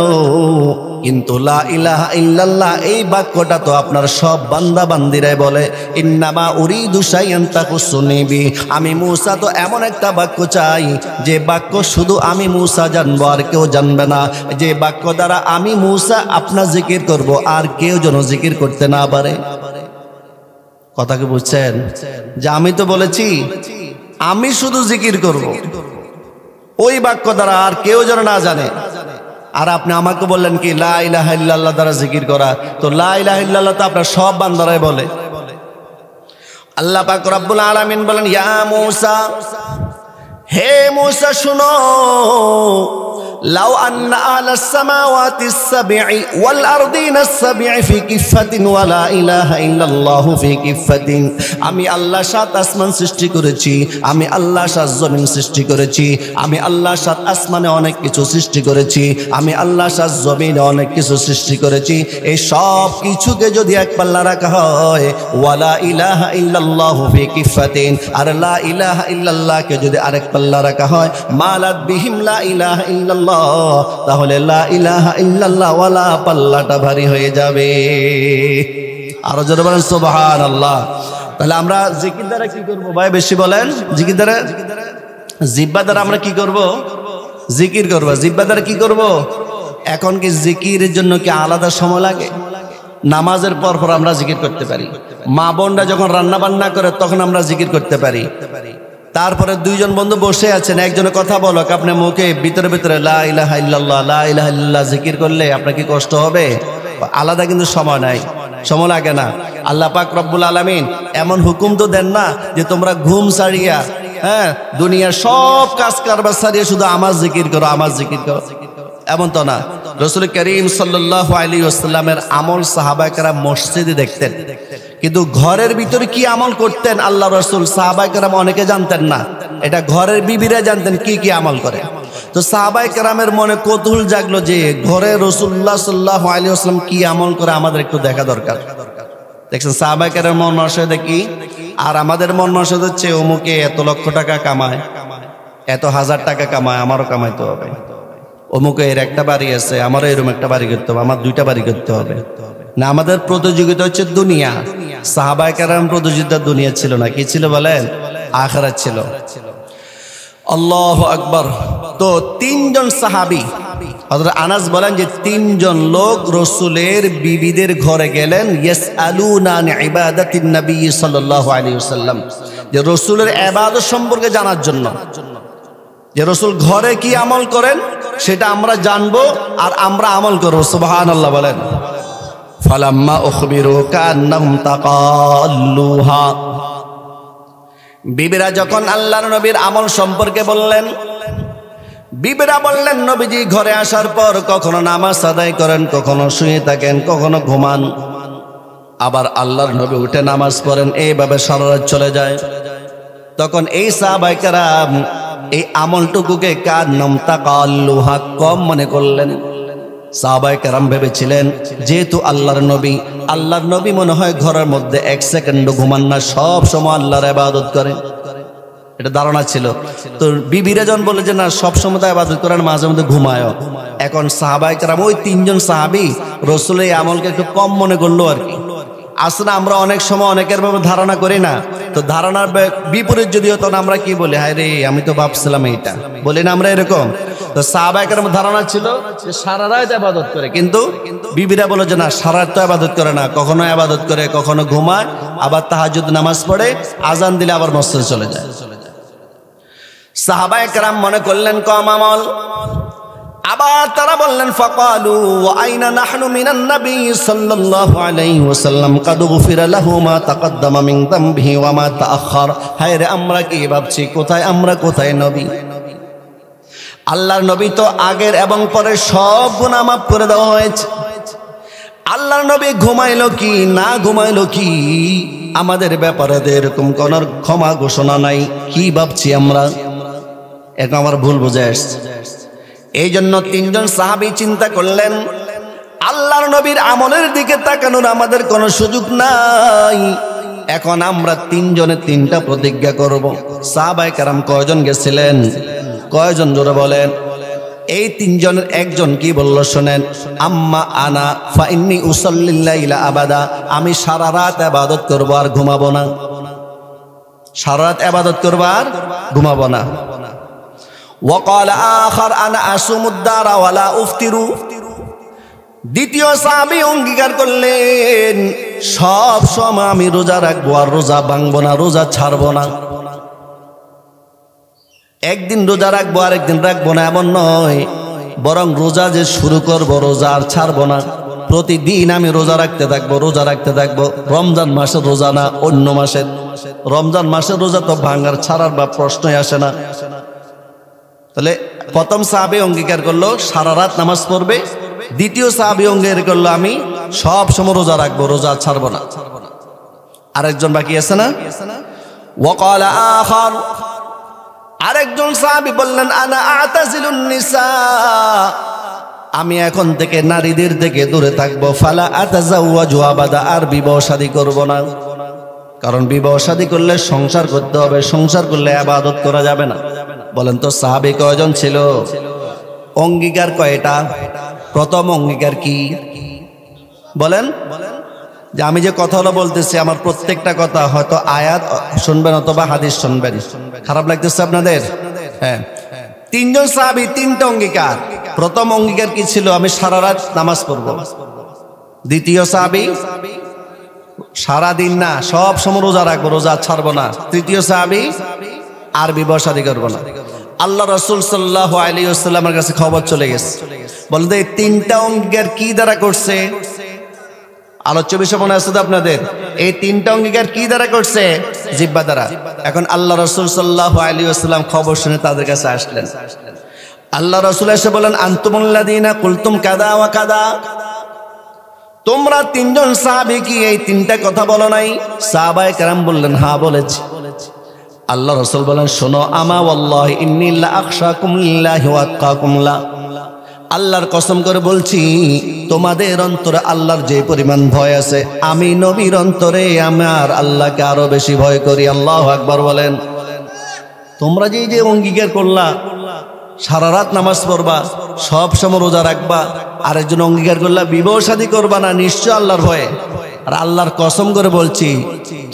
[SPEAKER 1] কিন্তু লা ইলাহা ইল্লাল্লাহ এই বাক্যটা তো আপনার সব বান্দা বান্দিরাই বলে। ইন্নামা উরিদু শাইআন তাকুসুনি বি। আমি মূসা তো এমন একটা বাক্য চাই যে বাক্য শুধু আমি মূসা জানবো, আর কেউ জানবে না। যে বাক্য দ্বারা আমি মূসা আপনার জিকির করব, আর কেউ যেন জিকির করতে না পারে। কথা কি বুঝছেন? যে আমি তো বলেছি আমি শুধু জিকির করব, ওই বাক্য দ্বারা আর কেউ যেন না জানে। আর আপনি আমাকে বললেন কি লা ইলাহা ইল্লাল্লাহ দ্বারা জিকির করা। তো লা ইলাহা ইল্লাল্লাহ তো আপনার সব বান্দারাই বলে। আল্লাহ পাক রব্বুল আলামিন বলেন, ইয়া মূসা, হে মূসা শুনো, লাউ আন্না আহলাস সামাওয়াতিস সাবঈ ওয়াল আরদিনাস সাবঈ ফি কিফাতিন ওয়া লা ইলাহা ইল্লাল্লাহু ফি কিফাতিন। আমি আল্লাহ সাত আসমান সৃষ্টি করেছি, আমি আল্লাহ সাত জমিন সৃষ্টি করেছি, আমি আল্লাহ সাত আসমানে অনেক কিছু সৃষ্টি করেছি, আমি আল্লাহ সাত জমিনে অনেক কিছু সৃষ্টি করেছি। এই সব কিছুকে যদি এক পাল্লা রাখা হয়, ওয়া লা ইলাহা ইল্লাল্লাহু ফি কিফাতিন, আর লা ইলাহা ইল্লাল্লাহকে যদি আরেক পাল্লা রাখা হয়, মালাত বিহিম লা ইলাহা ইল্লাল্লাহ, তাহলে লা ইলাহা ইল্লাল্লাহ ওয়ালা পাল্লাটা ভারী হয়ে যাবে। আরো জোরে বলেন সুবহানাল্লাহ। তাহলে আমরা জিকির দ্বারা কি করব ভাই? বেশি বলেন। জিকির দ্বারা, জিহ্বা দ্বারা আমরা কি করব? জিকির করব। জিহ্বা দ্বারা কি করব? এখন কি জিকিরের জন্য কি আলাদা সময় লাগে? নামাজের পর পর আমরা জিকির করতে পারি, মা বোনরা যখন রান্না বান্না করে তখন আমরা জিকির করতে পারি। তারপরে দুইজন বন্ধু বসে আছেন, একজনে কথা বলো, আপনি মুখে ভিতরে ভিতরে লা ইলাহা ইল্লাল্লাহ লা ইলাহা ইল্লাল্লাহ জিকির করলে আপনার কি কষ্ট হবে? আলাদা কিন্তু সময় নাই, সময় লাগে না। আল্লাহ পাক রব্বুল আলামিন এমন হুকুম তো দেন না যে তোমরা ঘুম ছাড়িয়া, হ্যাঁ, দুনিয়ার সব কাজ কারবার ছাড়িয়ে শুধু আমার জিকির করো, আমার জিকির করো, এমন তো না। রাসূল করিম সাল্লাল্লাহু আলাইহি ওয়াসাল্লামের আমল সাহাবায়ে কেরাম মসজিদে দেখতেন, কিন্তু ঘরের ভিতরে কি আমল করতেন আল্লাহ রাসূল সাহাবায়ে কেরাম অনেকে জানতেন না। এটা ঘরের বিবিরা জানতেন কি কি আমল করে। তো সাহাবায়ে কেরামের মনে কৌতূহল জাগলো যে ঘরে রাসূলুল্লাহ সাল্লাল্লাহু আলাইহি ওয়াসাল্লাম কি আমল করে আমাদের একটু দেখা দরকার। দেখছেন সাহাবায়ে কেরামের মন মানসিকতা কি, আর আমাদের মন মানসিকতা হচ্ছে অমুকে এত লক্ষ টাকা কামায়, এত হাজার টাকা কামায়, আমারও কামাইতে হবে। অমুকের একটা বাড়ি আছে, আমারও এরকম একটা বাড়ি করতে হবে, আমার দুইটা বাড়ি করতে হবে। না, আমাদের প্রতিযোগিতা হচ্ছে দুনিয়া। সাহাবায়ে কেরাম প্রতিযোগিতা দুনিয়া ছিল না, কি ছিল বলেন? আখিরাত ছিল। আল্লাহু আকবার। তো তিনজন সাহাবী, হযরত আনাস বলেন যে তিনজন লোক রাসূলের বিবিদের ঘরে গেলেন, ইয়াসআলুনা আন ইবাদাতিন নবী সাল্লাল্লাহু আলাইহি ওয়াসাল্লাম, যে রাসূলের ইবাদত সম্পর্কে জানার জন্য, যে রাসূল ঘরে কি আমল করেন সেটা আমরা জানবো আর আমরা আমল করব। সুবহানাল্লাহ বলেন। ফালাম্মা উখবিরু কান্নাহুম তাকাল্লুহা, বিবিরা যখন আল্লাহর নবীর আমল সম্পর্কে বললেন, বিবিরা বললেন নবীজি ঘরে আসার পর কখনো নামাজ আদায় করেন, কখনো শুয়ে থাকেন, কখনো ঘুমান, আবার আল্লাহর নবী উঠে নামাজ পড়েন, এইভাবে সারা রাত চলে যায়। তখন এই সাহাবায়ে কেরাম এই আমলটুকুকে কান্নাম তাকাল্লুহা কম মনে করলেন। সাহাবায়ে কেরাম ভেবেছিলেন যেহেতু আল্লাহর নবী মনে হয় ঘরের মধ্যে এক সেকেন্ডও ঘুমান না, সব সময় আল্লাহর ইবাদত করে, এটা ধারণা ছিল। তো বিবিরা যখন বলে যে না সব সময় তো ইবাদত করেন, মাঝে মধ্যে ঘুমায়, এখন সাহাবায়ে কেরাম ওই তিনজন সাহাবী রাসূলের এই আমলকে একটু কম মনে করলো আর কি। আসলে আমরা অনেক সময় অনেকের ভাবে ধারণা করি না, তো ধারণার বিপরীত যদি হতো না আমরা কি বলি, হায় রে আমি তো ভাবছিলাম এইটা, বলি না আমরা এরকম। তো সাহাবায়ে কেরাম ধারণা ছিল যে সারা রাত ইবাদত করে, কিন্তু বিবিরা বলে যে না সারা রাত তো ইবাদত করে না, কখনো ইবাদত করে, কখনো ঘুমায়, আবার তাহাজ্জুদ নামাজ পড়ে, আজান দিলে আবার মসজিদে চলে যায়। সাহাবায়ে কেরাম মনে করলেন কম আমল, আবার তারা বললেন ফাকালু ওয়া আইনা নাহনু মিনান নবী সাল্লাল্লাহু আলাইহি ওয়াসাল্লাম কাদ গুফিরা লাহু মা তাকদ্দামা মিন যামবিহি ওয়া মা তাআখার। হায় রে আমরা কি ভাবছি, কোথায় আমরা, কোথায় নবী? আল্লাহর নবী তো আগের এবং পরের সব গুনাহ মাফ করে দেওয়া হয়েছে। আল্লাহর নবী ঘুমাইলো কি না ঘুমাইলো কি আমাদের ব্যাপারে এরকম কোন ক্ষমা ঘোষণা নাই, কি ভাবছি আমরা, এখন আমার ভুল বুঝে আসছে। এই জন্য তিনজন সাহাবী চিন্তা করলেন আল্লাহর নবীর আমলের দিকে তাকানোর আমাদের কোনো সুযোগ নাই, এখন আমরা তিনজনে তিনটা প্রতিজ্ঞা করব। সাহাবায়ে কেরাম কয়জন গেছিলেন, কয়জন জোরে বলেন? এই তিনজনের একজন কি বলল শোনেন, আম্মা আনা ফা ইন্নী উসাল্লিল লাইলা আবাদা, আমি সারা রাত ইবাদত করব আর ঘুমাবো না, সারা রাত ইবাদত করব আর ঘুমাবো না। ওয়াকাল আখার আনা আসুমুদ দারা ওয়ালা উফতিরু, দ্বিতীয় সাহাবী অঙ্গীকার করলেন সব সময় আমি রোজা রাখবো আর রোজা ভাঙবো না, রোজা ছাড়বো না। একদিন রোজা রাখবো আর একদিন রাখবো না এমন নয়, বরং রোজা যে শুরু করবো রোজা আর ছাড়বো না। প্রতিদিন আমি রোজা রাখতে থাকবো, রোজা রাখতে থাকবো। রমজান মাসের রোজা না, অন্য মাসের। রমজান মাসের রোজা তো ভাঙার ছাড়ার বা প্রশ্নই আসে না। তাহলে প্রথম সাহাবী অঙ্গীকার করলো সারা রাত নামাজ পড়বে। দ্বিতীয় সাহাবী অঙ্গীকার করলো আমি সব সময় রোজা রাখবো, রোজা ছাড়বো না। আরেকজন বাকি আছে না? ওয়াকালা আখার, আরেকজন সাহাবী বললেন আনা আতাজিলুন নিসা, আমি এখন থেকে নারীদের থেকে দূরে থাকবো। ফালা আতাজাওয়াজু আবাদা, আর বিবাহ শাদী করব না। কারণ বিবাহ শাদী করলে সংসার করতে হবে, সংসার করলে ইবাদত করা যাবে না। বলেন তো সাহাবী কয়জন ছিল? অঙ্গীকার কয়টা? প্রথম অঙ্গীকার কি বলেন? যে আমি যে কথাগুলো বলতেছি আমার প্রত্যেকটা কথা হয়তো আয়াত শুনবেন অথবা হাদিস শুনবেন। খারাপ লাগতেছে আপনাদের? হ্যাঁ, তিনজন সাহাবী তিনটা অঙ্গীকার। প্রথম অঙ্গীকার কি ছিল? আমি সারা রাত নামাজ পড়ব। দ্বিতীয় সাহাবী সারা দিন না, সব সময় রোজা রাখবো, রোজা ছাড়বো না। তৃতীয় সাহাবী আর বিবাহ শাদী করবো না। আল্লাহ রাসূল সাল্লাল্লাহু আলাইহি ওয়াসাল্লামের কাছে খবর চলে গেছে। বলেন তো এই তিনটা অঙ্গীকার কি দ্বারা করছে? আলোচ্য বিষয় মনে আছে তো আপনাদের? এই তিনটা অঙ্গীকার কি দ্বারা করছে? জিহ্বা দ্বারা। এখন আল্লাহ রাসূল সাল্লাল্লাহু আলাইহি ওয়াসাল্লাম খবর শুনে তাদের কাছে আসলেন। আল্লাহ রাসূল এসে বলেন আনতুমুল্লাযীনা কুলতুম কাদা ওয়া কাদা, তোমরা তিনজন সাহাবী কি এই তিনটা কথা বলো নাই? সাহাবায়ে কেরাম বললেন হ্যাঁ বলেছি। আল্লাহ রাসূল বলেন শোনো, আমা ওয়াল্লাহি ইন্নী লা আখশাকুম লিল্লাহি ওয়া আতকাকুম লা, আল্লাহর কসম করে বলছি তোমাদের অন্তরে আল্লাহর যে পরিমাণ ভয় আছে আমি নবীর অন্তরে আমার আল্লাহকে আরো বেশি ভয় করি। আল্লাহু আকবার বলেন। তোমরা যে অঙ্গীকার করলা সারা রাত নামাজ পড়বা, সব সময় রোজা রাখবা, আরেকজন অঙ্গীকার করলা বিবাহ শাদী করবা না, নিশ্চয় আল্লাহর ভয়ে। আর আল্লাহর কসম করে বলছি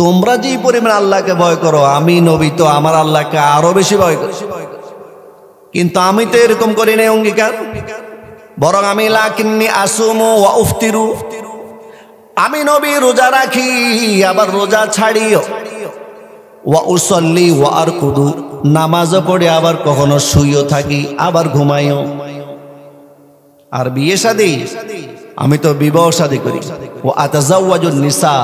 [SPEAKER 1] তোমরা যে পরিমাণ আল্লাহকে ভয় করো আমি নবী তো আমার আল্লাহকে আরো বেশি ভয় করি। কিন্তু আমি তো এরকম করি না অঙ্গীকার, বরং আমি লাকিন্নি আসুমু ওয়া উফতিরু, আমি নবী রোজা রাখি আবার রোজা ছাড়িও। ওয়া উসাল্লি ওয়া আরকুদু, নামাজও পড়ে আবার কখনো শুইও থাকি আবার ঘুমাইও। আর বিয়ে শাদী আমি তো বিবাহ শাদী করি। ও আতাজাওয়াজুন নিসা,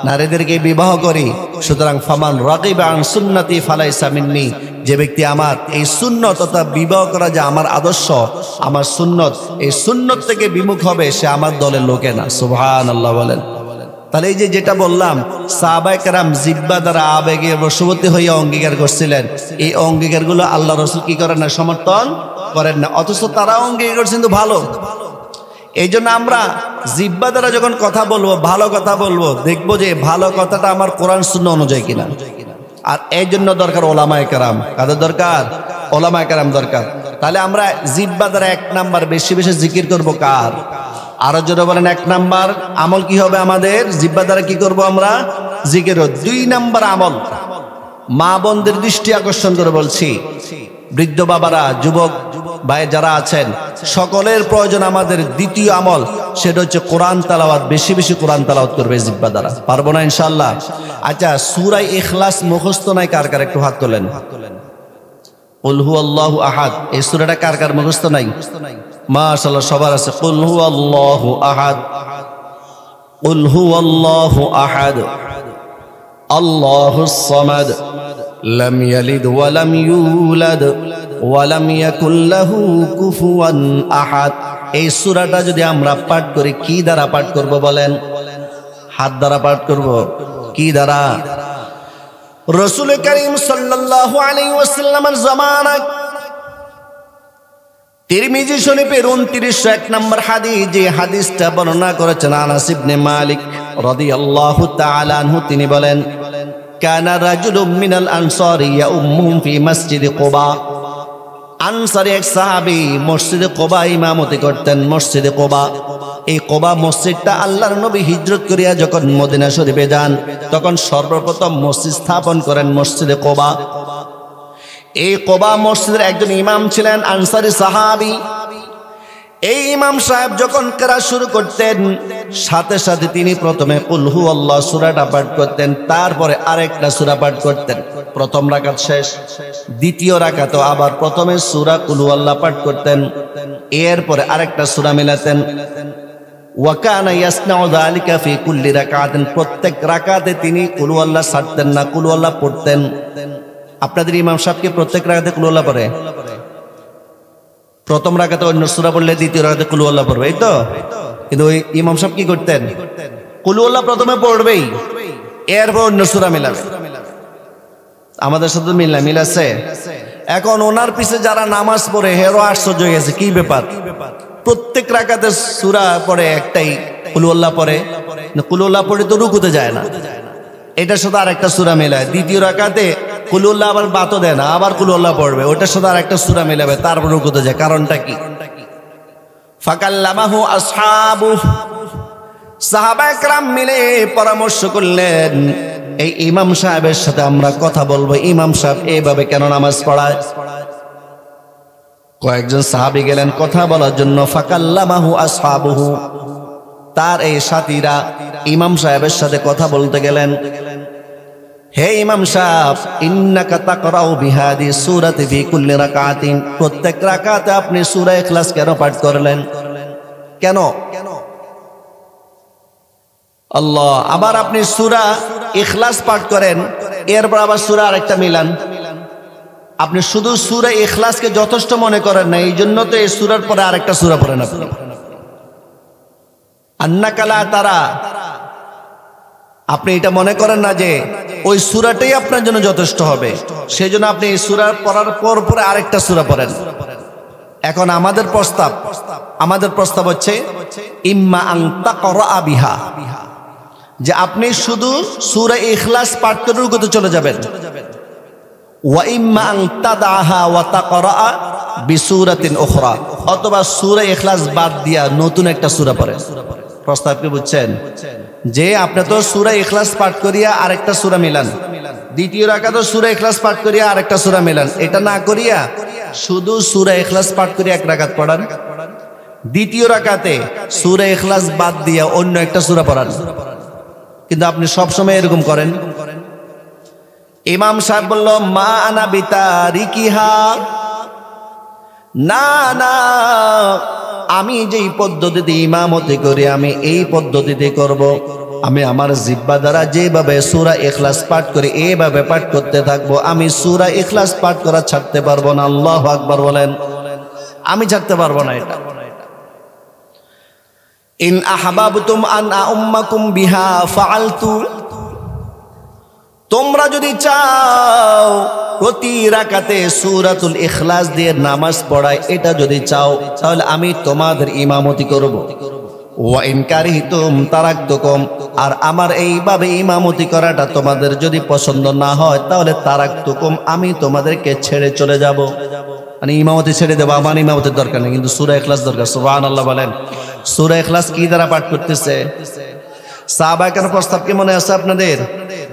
[SPEAKER 1] নারীদেরকে বিবাহ করি। সুতরাং ফামান রাগিবা আন সুন্নতি ফালাইসা মিন্নি, যে ব্যক্তি আমার এই সুন্নত তথা বিবাহ করা যে আমার আদর্শ আমার সুন্নত, এই সুন্নত থেকে বিমুখ হবে সে আমার দলের লোকে না। সুবহানাল্লাহ বলেন। তাহলে এই যে যেটা বললাম সাহাবায়ে কেরাম জিহ্বা দ্বারা আবেগে বশবর্তী হয়ে অঙ্গীকার করছিলেন, এই অঙ্গীকারগুলো আল্লাহ রাসূল কি করেন না? সমর্থন করেন না। অথচ তারা অঙ্গীকার করছেন কিন্তু ভালো। এই জন্য আমরা জিহ্বা দ্বারা যখন কথা বলবো, ভালো কথা বলবো, দেখবো যে ভালো কথাটা আমার কোরআন সুন্নাহ অনুযায়ী কিনা। আর এই জন্য দরকার ওলামায়ে কেরাম। কাদের দরকার? ওলামায়ে কেরাম দরকার। তাহলে আমরা জিহ্বা দ্বারা এক নাম্বার বেশি বেশি জিকির করব কার? আরো জোরে বলেন। এক নাম্বার আমল কি হবে আমাদের? জিহ্বা দ্বারা কি করব আমরা? জিকির। দুই নাম্বার আমল, মা বোনদের দৃষ্টি আকর্ষণ করে বলছি, বৃদ্ধ বাবারা, যুবক ভাই যারা আছেন সকলের প্রয়োজন আমাদের দ্বিতীয় আমল, সেটা হচ্ছে কোরআন তেলাওয়াত। বেশি বেশি কোরআন তেলাওয়াত করবে জিহ্বা দ্বারা। পারবো না ইনশাআল্লাহ? আচ্ছা, সূরা ইখলাস মুখস্থ নাই কার কার? একটু হাত তোলেন। কুল হুয়াল্লাহু আহাদ, এই সূরাটা কার কার মুখস্থ নাই? মাশাআল্লাহ, সবার আছে। কুল হুয়াল্লাহু আহাদ, কুল হুয়াল্লাহু আহাদ, আল্লাহুস সামাদ, লাম ইয়ালিদ ওয়া লাম ইউলাদ ওয়া লাম ইয়াকুল লাহু কুফুয়ান আহাদ। এই সূরাটা যদি আমরা পাঠ করি, কি দ্বারা পাঠ করব বলেন? হাত দ্বারা পাঠ করব। কি দ্বারা? রাসূল করিম সাল্লাল্লাহু আলাইহি ওয়াসাল্লামের জামানায় তিরমিজি শরীফের 2901 নম্বর হাদিস, যে হাদিসটা বর্ণনা করেছেন আনাস ইবনে মালিক রাদিয়াল্লাহু তাআলা আনহু, তিনি বলেন কানা রাজুলুম মিনাল আনসারি ইয়াউম্মুহুম ফি মসজিদে কুবা। আনসারী এক সাহাবী মসজিদে কুবা ইমামতি করতেন। মসজিদে কুবা, এই কুবা মসজিদটা আল্লাহর নবী হিজরত করিয়া যখন মদিনা শরীফে যান তখন সর্বপ্রথম মসজিদ স্থাপন করেন মসজিদে কুবা। এই কুবা মসজিদের একজন ইমাম ছিলেন আনসারী সাহাবী। এই ইমাম সাহেব যখন কেরাত শুরু করতেন সাথে সাথে তিনি প্রথমে কুল হুয়াল্লাহ সূরাটা পাঠ করতেন, তারপরে আরেকটা সূরা পাঠ করতেন। প্রথম রাকাত শেষ, দ্বিতীয় রাকাতও আবার প্রথমে সূরা কুল হুয়াল্লাহ পাঠ করতেন, এরপরে আরেকটা সূরা মিলাতেন। ওয়া কানা ইয়াসনাউ যালিকা ফি কুল্লি রাকাতিন, প্রত্যেক রাকাতে তিনি কুল আল্লাহ ছাড়তেন না, কুল আল্লাহ পড়তেন। আপনাদের ইমাম সাহেব কি প্রত্যেক রাকাতে কুল আল্লাহ পড়ে? প্রথম রাকাতে অন্য সূরা পড়লে দ্বিতীয় রাকাতে কুল আল্লাহ পড়বে, এই তো। কিন্তু ওই ইমাম সাহেব কি করতেন? কুল আল্লাহ প্রথমে পড়বেই, এরপর অন্য সূরা মিলাবে। আমাদের সাথে মিল আছে। এখন ওনার পিছে যারা নামাজ পড়ে হেরো আশ্চর্য হয়ে গেছে, কি ব্যাপার? প্রত্যেক রাকাতে সূরা পড়ে একটাই, কুল আল্লাহ পড়ে। কুল আল্লাহ পড়ে তো রুকুতে যায় না, এটার সাথে আরেকটা সূরা মেলায়। দ্বিতীয় রাকাতে কুল আল্লাহ আবার বাতও দেয় না, আবার কুল আল্লাহ পড়বে, ওটার সাথে আরেকটা সূরা মেলাবে, তারপর রুকুতে যায়। কারণটা কি? ফাকাল্লামাহু আসহাবুহু, সাহাবায়ে কেরাম মিলে পরামর্শ করলেন, এই ইমাম সাহেবের সাথে আমরা কথা বলবো, ইমাম সাহেব এইভাবে কেন নামাজ পড়ায়? কয়েকজন সাহাবী গেলেন কথা বলার জন্য। ফাকাল্লামাহু আসহাবুহু, তার এই সাথীরা ইমাম সাহেবের সাথে কথা বলতে গেলেন। হে ইমাম সাহেব, ইন্নাকা তাকরাউ বিহাদি সূরাতি ফি কুল্লি রাকাতিন, প্রত্যেক রাকাতে আপনি সূরা ইখলাস কেন পাঠ করলেন? কেন? আল্লাহ, আবার আপনি সূরা ইখলাস পাঠ করেন, এরপর আবার সূরা আরেকটা মিলান। আপনি শুধু সূরা ইখলাসকে যথেষ্ট মনে করেন না, এই জন্য তো এই সূরার পরে আরেকটা সূরা পড়েন আপনি। আন্নাকা লা তারা, আপনি এটা মনে করেন না যে ওই সূরাটাই আপনার জন্য যথেষ্ট হবে, সেই জন্য আপনি এই সূরা পড়ার পর পরে আরেকটা সূরা পড়েন। এখন আমাদের প্রস্তাব হচ্ছে ইম্মা আন তাকরা বিহা, যে আপনি শুধু সূরা ইখলাস পাঠ করে রুকুতে চলে যাবেন। ওয়া ইম্মা আন তাদাহা ওয়া তাকরা বিসূরাতিন উখরা, অথবা সূরা ইখলাস বাদ দিয়া নতুন একটা সূরা পড়েন। প্রস্তাব কি বুঝছেন? যে আপনি তো সূরা ইখলাস পাঠ করিয়া আরেকটা সূরা মিলান, দ্বিতীয় রাকাতে সূরা ইখলাস পাঠ করিয়া আরেকটা সূরা মিলান, এটা না করিয়া শুধু সূরা ইখলাস পাঠ করিয়া এক রাকাত পড়ান, দ্বিতীয় রাকাতে সূরা ইখলাস বাদ দিয়া অন্য একটা সূরা পড়ান। কিন্তু আপনি সব সময় এরকম করেন। ইমাম সাহেব বলল, মা আনা বিতারিকিহা, না না, আমি যেই পদ্ধতিতে ইমামতি করি আমি এই পদ্ধতিতে করব। আমি আমার জিহ্বা দ্বারা যেভাবে সূরা ইখলাস পাঠ করি এইভাবে পাঠ করতে থাকবো। আমি সূরা ইখলাস পাঠ করা ছাড়তে পারবো না। আল্লাহু আকবার বলেন। আমি ছাড়তে পারবো না এটা। ইন আহবাবতুম আন উম্মাকুম বিহা ফাআলতু, তোমরা যদি চাও প্রতি রাকাতে সূরাতুল ইখলাস দিয়ে নামাজ পড়াই, এটা যদি চাও তাহলে আমি তোমাদের ইমামতি করব। ওয়া ইন কারিহতুম তারাকতুকুম, আর আমার এইভাবে ইমামতি করাটা তোমাদের যদি পছন্দ না হয় তাহলে তারাকতুকুম, আমি তোমাদেরকে ছেড়ে চলে যাব। মানে ইমামতি ছেড়ে দেবো, আমার ইমামতির দরকার নেই, কিন্তু সূরা ইখলাস দরকার। সুবহানাল্লাহ বলেন। সূরা ইখলাস কি দ্বারা পাঠ করতেছে? সাহাবায়ে কেরামের প্রস্তাব কি মনে আছে আপনাদের?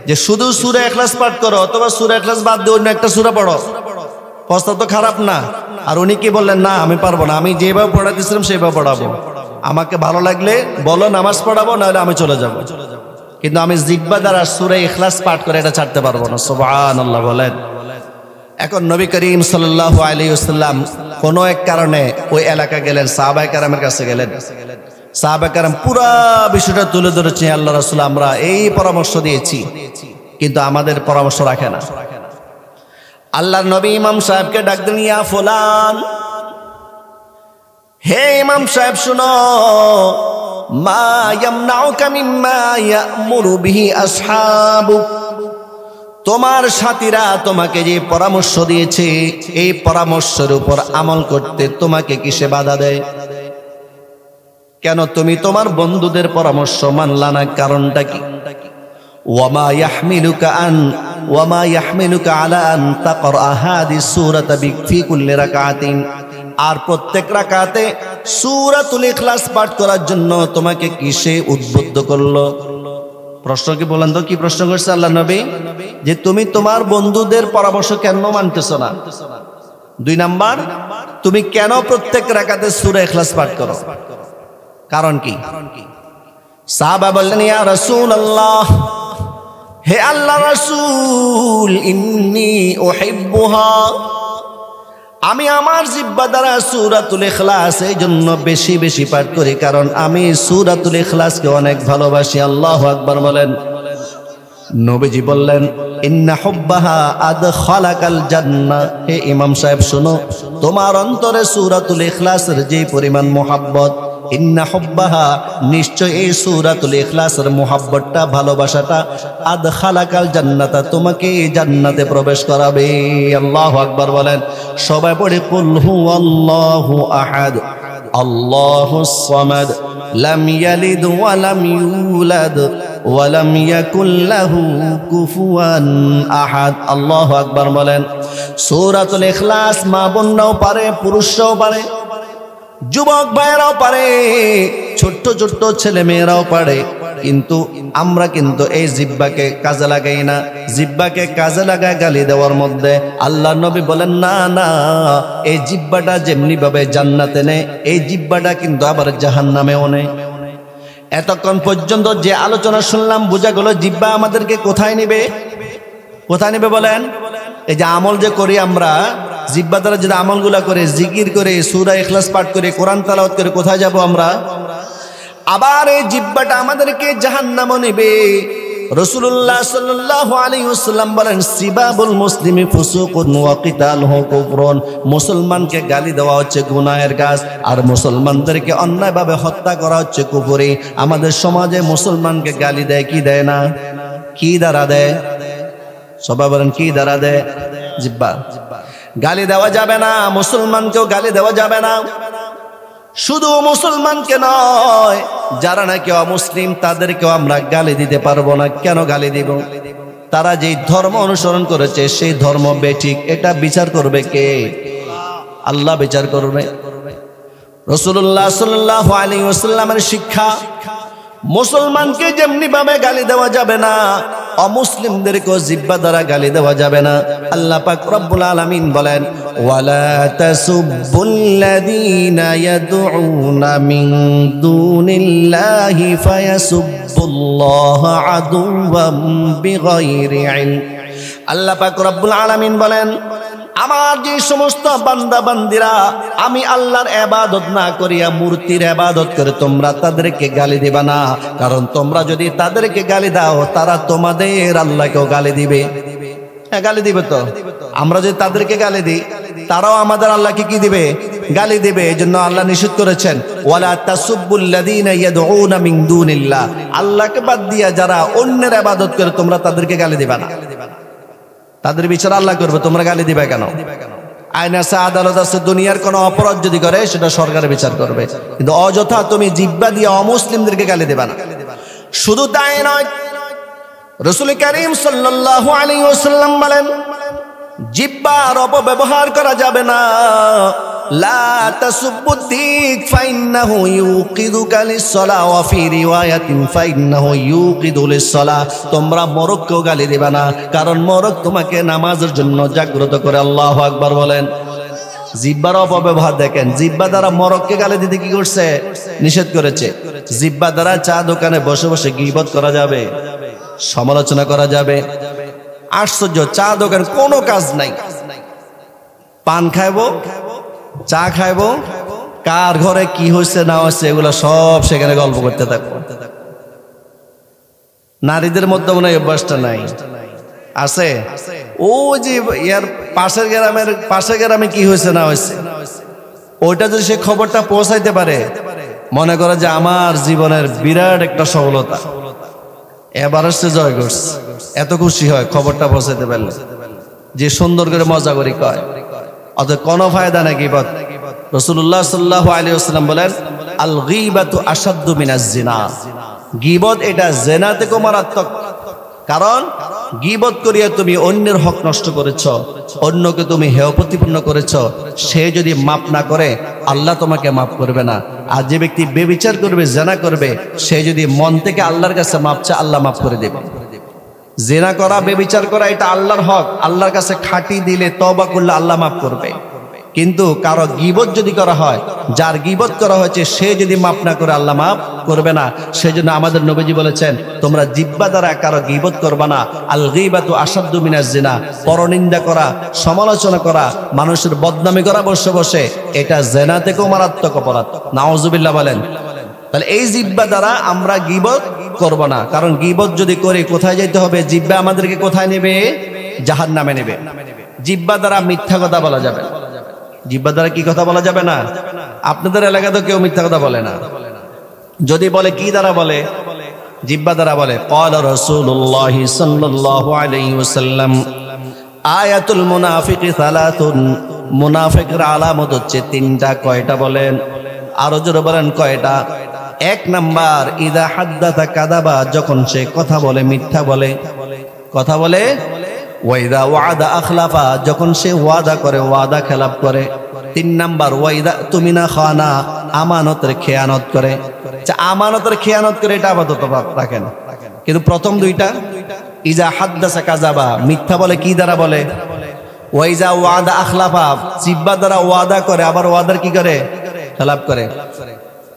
[SPEAKER 1] যে শুধু সূরা ইখলাস পাঠ করো অথবা সূরা ইখলাস বাদ দিয়ে অন্য একটা সূরা পড়ো। প্রস্তাব তো খারাপ না। আর উনি কি বললেন? না, আমি পারবো না, আমি যেভাবে পড়াতেছিলাম সেভাবে পড়াবো। আমাকে ভালো লাগলে বলো নামাজ পড়াবো, নাহলে আমি চলে যাব। কিন্তু আমি জিহ্বা দ্বারা সূরা ইখলাস পাঠ করে এটা ছাড়তে পারবো না। সুবহানাল্লাহ বলেন। এখন নবী করিম সাল্লাল্লাহু আলাইহি ওয়াসাল্লাম কোন এক কারণে ওই এলাকা গেলেন, সাহাবায়ে কেরামের কাছে গেলেন। সাহাবায়ে কেরাম পুরো বিষয়টা তুলে ধরেছে, আল্লাহ রাসূল আমরা এই পরামর্শ দিয়েছি, কিন্তু আমাদের পরামর্শ রাখে না। আল্লাহর নবী ইমাম সাহেবকে ডাক দিলেন, ইয়া ফুলান, হে ইমাম সাহেব শুনো, মা ইয়ামনাউকা মিম্মা ইয়া'মুরু বিহি আসহাবুক, তোমার সাথীরা তোমাকে যে পরামর্শ দিয়েছে এই পরামর্শের উপর আমল করতে তোমাকে কিসে বাধা দেয়? কেন তুমি তোমার বন্ধুদের পরামর্শ মানলা না? কারণটা কি? ওয়ামা ইয়াহমিলুকা আলা আন তাকরা হাদিস সূরাতা ফি কুল্লি রাকাতিন, আর প্রত্যেক রাকাতে সূরাতুল ইখলাস পাঠ করার জন্য তোমাকে কিসে উদ্বুদ্ধ করলো? প্রশ্ন কি বলেন তো, কি প্রশ্ন করছে আল্লাহ নবী? যে তুমি তোমার বন্ধুদের পরামর্শ কেন মানতেছো না? 2 নাম্বার, তুমি কেন প্রত্যেক রাকাতে সূরা ইখলাস পাঠ করো? কারণ কি? সাহাবা বললেন, ইয়া রাসূলুল্লাহ, হে আল্লাহ রাসূল, ইন্নী উহিব্বুহা, আমি আমার জিহ্বা দ্বারা সূরাতুল ইখলাস এই জন্য বেশি বেশি পাঠ করি, কারণ আমি সূরাতুল ইখলাসকে অনেক ভালোবাসি। আল্লাহু আকবার বলেন। নবীজি বললেন, ইন্না হুব্বাহা আদখালাকাল জান্নাহ। হে ইমাম সাহেব শোনো, তোমার অন্তরে সূরাতুল ইখলাসের যে পরিমাণ মোহাব্বত, ইন্না হুব্বাহা, নিশ্চয় এই সূরাতুল ইখলাসের মোহাব্বতটা, ভালোবাসাটা, আদখালাকাল জান্নাতা, তোমাকে জান্নাতে প্রবেশ করাবে। আল্লাহু আকবার বলেন। সবাই পড়ে কুল হুয়াল্লাহু আহাদ আল্লাহুস সামাদ লাম ইয়ালিদ ওয়া লাম ইউলাদ ওয়া লাম ইয়াকুল লাহু কুফুয়ান আহাদ। আল্লাহু আকবার বলেন। সূরাতুল ইখলাস মা বোনরাও পারে, পুরুষরাও পারে, যুবক ভাইরাও পারে, ছোট্ট ছোট্ট ছেলে মেয়েরাও পারে। কিন্তু আমরা কিন্তু এই জিহ্বাকে কাজে লাগাই না। জিহ্বাকে কাজে লাগায় গালি দেওয়ার মধ্যে। আল্লাহ নবী বলেন, না না, এই জিহ্বাটা যেমনি ভাবে জান্নাতে নেয়, এই জিহ্বাটা কিন্তু আবার জাহান্নামেও নেয়। এতক্ষণ পর্যন্ত যে আলোচনা শুনলাম, বোঝা গেল জিহ্বা আমাদেরকে কোথায় নেবে? কোথায় নেবে বলেন? এই যে আমল যে করি আমরা, জিহ্বা দ্বারা যদি আমলগুলা করে, জিকির করে, সূরা ইখলাস পাঠ করে, কোরআন তেলাওয়াত করে, কোথায় যাব আমরা? আবার এই জিহ্বাটা আমাদেরকে জাহান্নামে নেবে। রাসূলুল্লাহ সাল্লাল্লাহু আলাইহি ওয়াসাল্লাম বলেন, সিবাবুল মুসলিমি ফুসুকুন ওয়া কিতালুহু কুফরুন। মুসলমানকে গালি দেওয়া হচ্ছে গুনাহের কাজ, আর মুসলমানদেরকে অন্যায়ভাবে হত্যা করা হচ্ছে কুফরি। আমাদের সমাজে মুসলমানকে গালি দেয়, কি দেয় না? কি দ্বারা দেয়? সবাই বলেন, কি দ্বারা দেয়? জিহ্বা। গালি দেওয়া যাবে না, মুসলমানকেও গালি দেওয়া যাবে না। শুধু মুসলমানকে নয়, যারা নাকি অমুসলিম তাদেরকেও আমরা গালি দিতে পারবো না। কেন গালি দিব? তারা যেই ধর্ম অনুসরণ করেছে সেই ধর্ম বেঠিক। এটা বিচার করবে কে? আল্লাহ বিচার করবে। রাসূলুল্লাহ সাল্লাল্লাহু আলাইহি ওয়াসাল্লামের শিক্ষা, মুসলমানকে যেমনি ভাবে গালি দেওয়া যাবে না, অমুসলিমদেরকেও জিহ্বা দ্বারা গালি দেওয়া যাবে না। আল্লাহ পাক রব্বুল আলামিন বলেন, ওয়ালা তাসুব্বুল্লাযীনা ইয়াদউনা মিন দুনিল্লাহি ফায়াসুব্বুল্লাহা আদুওয়াম বিগাইরি ইলম। আল্লাহ পাক রব্বুল আলামিন বলেন, আমার যে সমস্ত বান্দা বান্দিরা আমি আল্লাহর ইবাদত না করিয়া মূর্তির ইবাদত করে, তোমরা তাদেরকে গালি দিবা না। কারণ তোমরা যদি তাদেরকে গালি দাও, তারা তোমাদের আল্লাহকেও গালি দিবে। হ্যাঁ, গালি দিবে তো। আমরা যদি তাদেরকে গালি দিই, তারাও আমাদের আল্লাহকে কি দিবে? গালি দিবে। এই জন্য আল্লাহ নিষেধ করেছেন, ওয়ালা তাসুব্বুল্লাযীনা ইয়াদউনা মিন দুনিল্লাহ। আল্লাহকে বাদ দিয়া যারা অন্যের ইবাদত করে, তোমরা তাদেরকে গালি দিবা না। তাদের বিচার আল্লাহ করবে, তোমরা গালি দিবে কেন? আইন আছে, আদালত আছে। দুনিয়ার কোন অপরাধ যদি করে, সেটা সরকারের বিচার করবে। কিন্তু অযথা তুমি জিহ্বা দিয়ে অমুসলিমদেরকে গালি দিবা না। শুধু তাই নয়, রাসূল কারীম সাল্লাল্লাহু আলাইহি ওয়াসাল্লাম বলেন, জিহ্বার অপব্যবহার করা যাবে না। লা তাসুব্বুদ্দিক ফাইন্নাহু ইউকিদুকা লিস-সালাহ ওয়া ফি রিওয়ায়াতিন ফাইন্নাহু ইউকিদু লিস-সালাহ। তোমরা মরককেও গালি দিবা না, কারণ মরক তোমাকে নামাজের জন্য জাগ্রত করে। আল্লাহু আকবার বলেন। জিহ্বার অপব্যবহার দেখেন, জিহ্বা দ্বারা মরককে গালি দিতে কি করছে? নিষেধ করেছে। জিহ্বা দ্বারা চা দোকানে বসে বসে গীবত করা যাবে, সমালোচনা করা যাবে। আশ্চর্য, চা দোকান কোনো কাজ নাই, পান খাইবো, চা খাইবো, কার ঘরে কি হয়েছে না হয়েছে এগুলো সব সেখানে গল্প করতে থাকবো। নারীদের মধ্যে মনে হয় অভ্যাসটা নাই, আছে? ও যে ইয়ার পাশের গ্রামে কি হয়েছে না হয়েছে, ওইটা যদি সে খবরটা পৌঁছাইতে পারে, মনে করে যে আমার জীবনের বিরাট একটা সফলতা, এবার সে জয় করছে, এত খুশি হয় খবরটা পৌঁছাইতে পারলে। যে সুন্দর করে মজা করি কয়, অতএব কোনো ফায়দা নাই গীবত। রাসূলুল্লাহ সাল্লাল্লাহু আলাইহি ওয়াসাল্লাম বলেন, আল গীবাতু আশাদ্দু মিনাজ জিনা। গীবত এটা জিনা থেকে মারাত্মক। কারণ গীবত করিয়া তুমি অন্যের হক নষ্ট করেছ, অন্যকে তুমি হেয় প্রতিপন্ন করেছ। সে যদি মাপ না করে, আল্লাহ তোমাকে মাপ করবে না। আর যে ব্যক্তি বেবিচার করবে, জিনা করবে, সে যদি মন থেকে আল্লাহর কাছে মাপ চায়, আল্লাহ মাপ করে দেবে। জিনা করা, বেবিচার করা এটা আল্লাহর হক। আল্লাহর কাছে খাঁটি দিলে, তওবা করলে আল্লাহ মাফ করবে। কিন্তু কারো গীবত যদি করা হয়, যার গীবত করা হয়েছে সে যদি মাফ না করে আল্লাহ মাফ করবে না। সেজন্য আমাদের নবীজি বলেছেন, তোমরা জিহ্বা দ্বারা কারো গীবত করবা না। আল গীবাতু আশাদ্দু মিনাজ জিনা, পরনিন্দা করা, সমালোচনা করা, মানুষের বদনামি করা বসে বসে, এটা জিনা থেকেও মারাত্মক অপরাধ। নাউজুবিল্লাহ বলেন। তাহলে এই জিহ্বা দ্বারা আমরা গীবত করব না, কারণ গীবত যদি করি কোথায় যেতে হবে? জিহ্বা আমাদেরকে কোথায় নেবে? জাহান্নামে নেবে। জিহ্বা দ্বারা মিথ্যা কথা বলা যাবে। জিহ্বা দ্বারা কি কথা বলা যাবে না? আপনাদের এলাকাতে কেউ মিথ্যা কথা বলে না, যদি বলে কি দ্বারা বলে? জিহ্বা দ্বারা বলে। ক্বালা রাসূলুল্লাহ সাল্লাল্লাহু আলাইহি ওয়াসাল্লাম, আয়াতুল মুনাফিকি সালাতুন, মুনাফিকের আলামত হচ্ছে তিনটা। কয়টা বলেন? আরো জোরে বলেন কয়টা? এক নাম্বার, ইদা হাদ্দাথা কাযাবা, যখন সে কথা বলে মিথ্যা বলে, কথা বলে। ওয়াইদা ওয়াদা আখলাফা, যখন সে ওয়াদা করে ওয়াদা খেলাপ করে। তিন নাম্বার, ওয়াইদা তুমিনা খানা, আমানতের খেয়ানত করে। আমানতের খেয়ানত করে, এটা আপাতত রাখেন, কিন্তু প্রথম দুইটা, ইজা হাদ্দাসা কাযাবা, মিথ্যা বলে কি দ্বারা বলে? ওয়াইজা ওয়াদা আখলাফা, জিহ্বা দ্বারা ওয়াদা করে, আবার ওয়াদার কি করে? খেলাপ করে।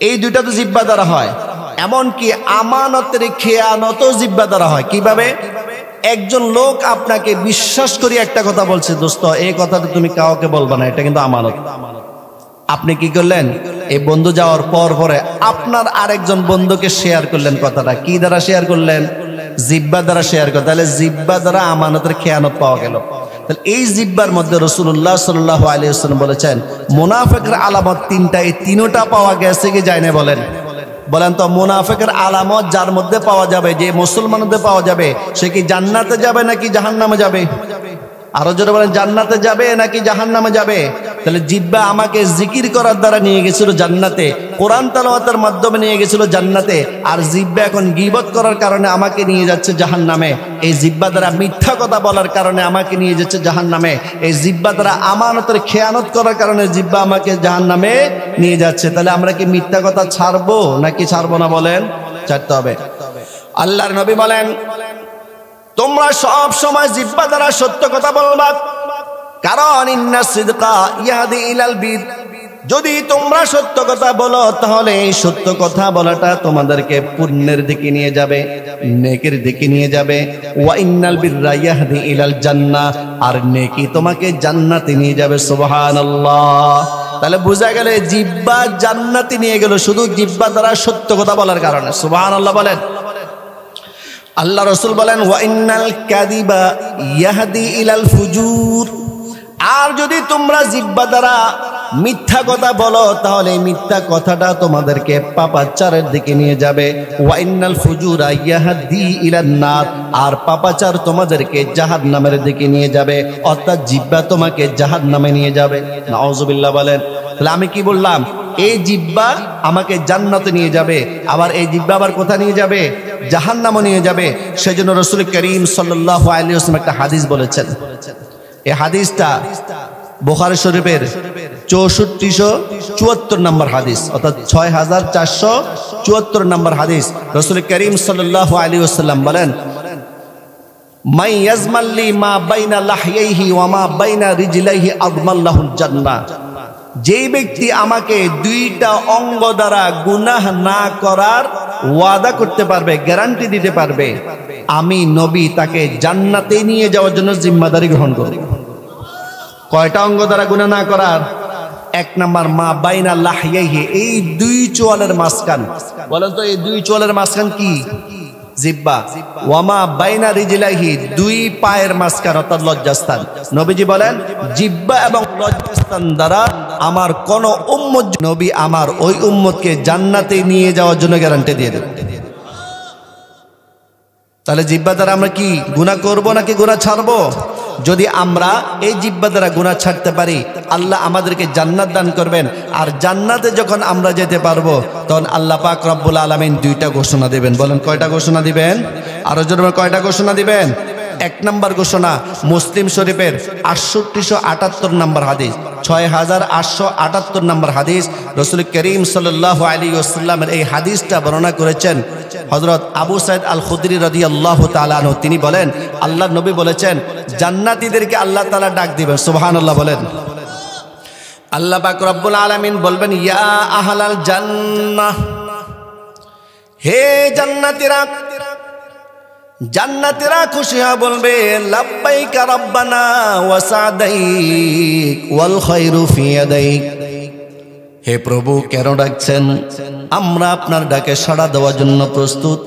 [SPEAKER 1] এই দুইটা তো জিহ্বা দ্বারা হয়। এমনকি আমানতের খেয়ানত জিহ্বা দ্বারা হয়। কিভাবে? একজন লোক আপনাকে বিশ্বাস করে একটা কথা বলছে, দোস্ত এই কথাটা তুমি কাউকে বলবা না, এটা কিন্তু আমানত। আপনি কি করলেন? এই বন্ধু যাওয়ার পর পরে আপনার আরেকজন বন্ধুকে শেয়ার করলেন কথাটা। কি দ্বারা শেয়ার করলেন? জিহ্বা দ্বারা শেয়ার করলেন। তাহলে জিহ্বা দ্বারা আমানতের খেয়ানত পাওয়া গেল। তাহলে এই জিহ্বার মধ্যে রাসূলুল্লাহ সাল্লাল্লাহু আলাইহি ওয়াসাল্লাম বলেছেন, মুনাফিকের আলামত তিনটা। এই তিনটা পাওয়া গেছে কি যায় না? বলেন বলেন তো, মুনাফিকের আলামত যার মধ্যে পাওয়া যাবে, যে মুসলমানদের পাওয়া যাবে, সে কি জান্নাতে যাবে নাকি জাহান্নামে যাবে? আরো জোরে বলেন, জান্নাতে যাবে নাকি জাহান্নামে যাবে? তাহলে জিহ্বা আমাকে জিকির করার দ্বারা নিয়ে গেছিল জান্নাতে, কোরআন তেলাওয়াতের মাধ্যমে নিয়ে গেছিল জান্নাতে, আর জিহ্বা এখন গীবত করার কারণে আমাকে নিয়ে যাচ্ছে জাহান্নামে। এই জিহ্বা দ্বারা মিথ্যা কথা বলার কারণে আমাকে নিয়ে যাচ্ছে জাহান্নামে। এই জিহ্বা দ্বারা আমানতের খেয়ানত করার কারণে জিহ্বা আমাকে জাহান্নামে নিয়ে যাচ্ছে। তাহলে আমরা কি মিথ্যা কথা ছাড়বো নাকি ছাড়বো না? বলেন, ছাড়তে হবে। আল্লাহর নবী বলেন, তোমরা সব সময় জিহ্বা দ্বারা সত্য কথা বলবা, কারণ ইন্নাস সিদকা ইয়াহদি ইলাল বির। যদি তোমরা সত্য কথা বলো, তাহলে এই সত্য কথা বলাটা তোমাদেরকে পুণ্যের দিকে নিয়ে যাবে, নেকির দিকে নিয়ে যাবে। ওয়া ইন্নাল বিররা ইয়াহদি ইলাল জান্নাহ, আর নেকি তোমাকে জান্নাতে নিয়ে যাবে। সুবহানাল্লাহ। তাহলে বোঝা গেল জিহ্বা জান্নাতে নিয়ে গেল শুধু জিহ্বা দ্বারা সত্য কথা বলার কারণে। সুবহানাল্লাহ বলেন। আল্লাহ রাসূল বলেন, ওয়া ইন্নাল কাযিবা ইয়াহদি ইলাল ফুজুর। আর যদি তোমরা জিহ্বা দ্বারা মিথ্যা কথা বলো, তাহলে মিথ্যা কথাটা তোমাদেরকে পাপাচারের দিকে নিয়ে যাবে। ওয়া ইন্নাল ফুজুরা ইয়াহদি ইলান নার, আর পাপাচার তোমাদেরকে জাহান্নামের দিকে নিয়ে যাবে, অর্থাৎ জিহ্বা তোমাকে জাহান্নামে নিয়ে যাবে। নাউজুবিল্লাহ বলেন। তাহলে আমি কি বললাম? এই জিহ্বা আমাকে জান্নাতে নিয়ে যাবে, আবার এই জিহ্বা আবার কোথায় নিয়ে যাবে? জাহান্নামে নিয়ে যাবে। সেজন্য রাসূল করিম সাল্লাল্লাহু আলাইহি ওয়াসাল্লাম একটা হাদিস বলেছেন। এই হাদিসটা বুখারী শরীফের 6474 নম্বর হাদিস, অর্থাৎ 6474 নম্বর হাদিস। রাসূল করিম সাল্লাল্লাহু আলাইহি ওয়াসাল্লাম বলেন, মাই ইয়াজমাল্লি মা বাইনা লাহইহি ওয়া মা বাইনা রিজলাইহি আযমাল্লাহুল জান্নাহ। যেই ব্যক্তি আমাকে দুইটা অঙ্গ দ্বারা গুনাহ না করার ওয়াদা করতে পারবে, গ্যারান্টি দিতে পারবে, আমি নবী তাকে জান্নাতে নিয়ে যাওয়ার জন্য জিম্মাদারি গ্রহণ করব। কয়টা অঙ্গ দ্বারা গুনাহ না করার? এক নাম্বার, মা বাইনা লাহইহি, এই দুই চোয়ালের মাঝখান। বলেন তো, এই দুই চোয়ালের মাঝখান কি? জিহ্বা। ওয়ামা বাইনা রিজলাইহি, দুই পায়ের মাঝখান, অর্থাৎ লজ্জাস্থান। নবীজি বলেন, জিহ্বা এবং লজ্জাস্থান দ্বারা আমার কোন উম্মত, নবী আমার ওই উম্মতকে জান্নাতে নিয়ে যাওয়ার জন্য গ্যারান্টি দিয়ে দেন। তাহলে জিহ্বা দ্বারা আমরা কি গুনাহ করব নাকি গুনাহ ছাড়বো? যদি আমরা এই জিহ্বা দ্বারা গুনাহ ছাড়তে পারি, আল্লাহ আমাদেরকে জান্নাত দান করবেন। আর জান্নাতে যখন আমরা যেতে পারবো, তখন আল্লাহ পাক রব্বুল আলামিন দুইটা ঘোষণা দিবেন। বলেন কয়টা ঘোষণা দিবেন? আরো জোরে কয়টা ঘোষণা দিবেন? এক নম্বর ঘোষণা মুসলিম শরীফের 6878 নম্বর হাদিস, 6878 নম্বর হাদিস। রাসূল করিম সাল্লাল্লাহু আলাইহি ওয়াসাল্লামের এই হাদিসটা বর্ণনা করেছেন হযরত আবু সাঈদ আল খুদরি রাদিয়াল্লাহু তাআলা আনহু। তিনি বলেন, আল্লাহর নবী বলেছেন, জান্নাতীদেরকে আল্লাহ তাআলা ডাক দিবেন। সুবহানাল্লাহ বলেন। আল্লাহ পাক রব্বুল আলামিন বলবেন ইয়া আহলাল জান্নাহ, হে জান্নাতীরা। জান্নাতীরা খুশি হয়ে বলবে লাব্বাইকা রাব্বানা ওয়া সাদাইক ওয়াল খায়রু ফি ইয়াদাইক। হে প্রভু, কেন ডাকছেন? আমরা আপনার ডাকে সাড়া দেওয়ার জন্য প্রস্তুত।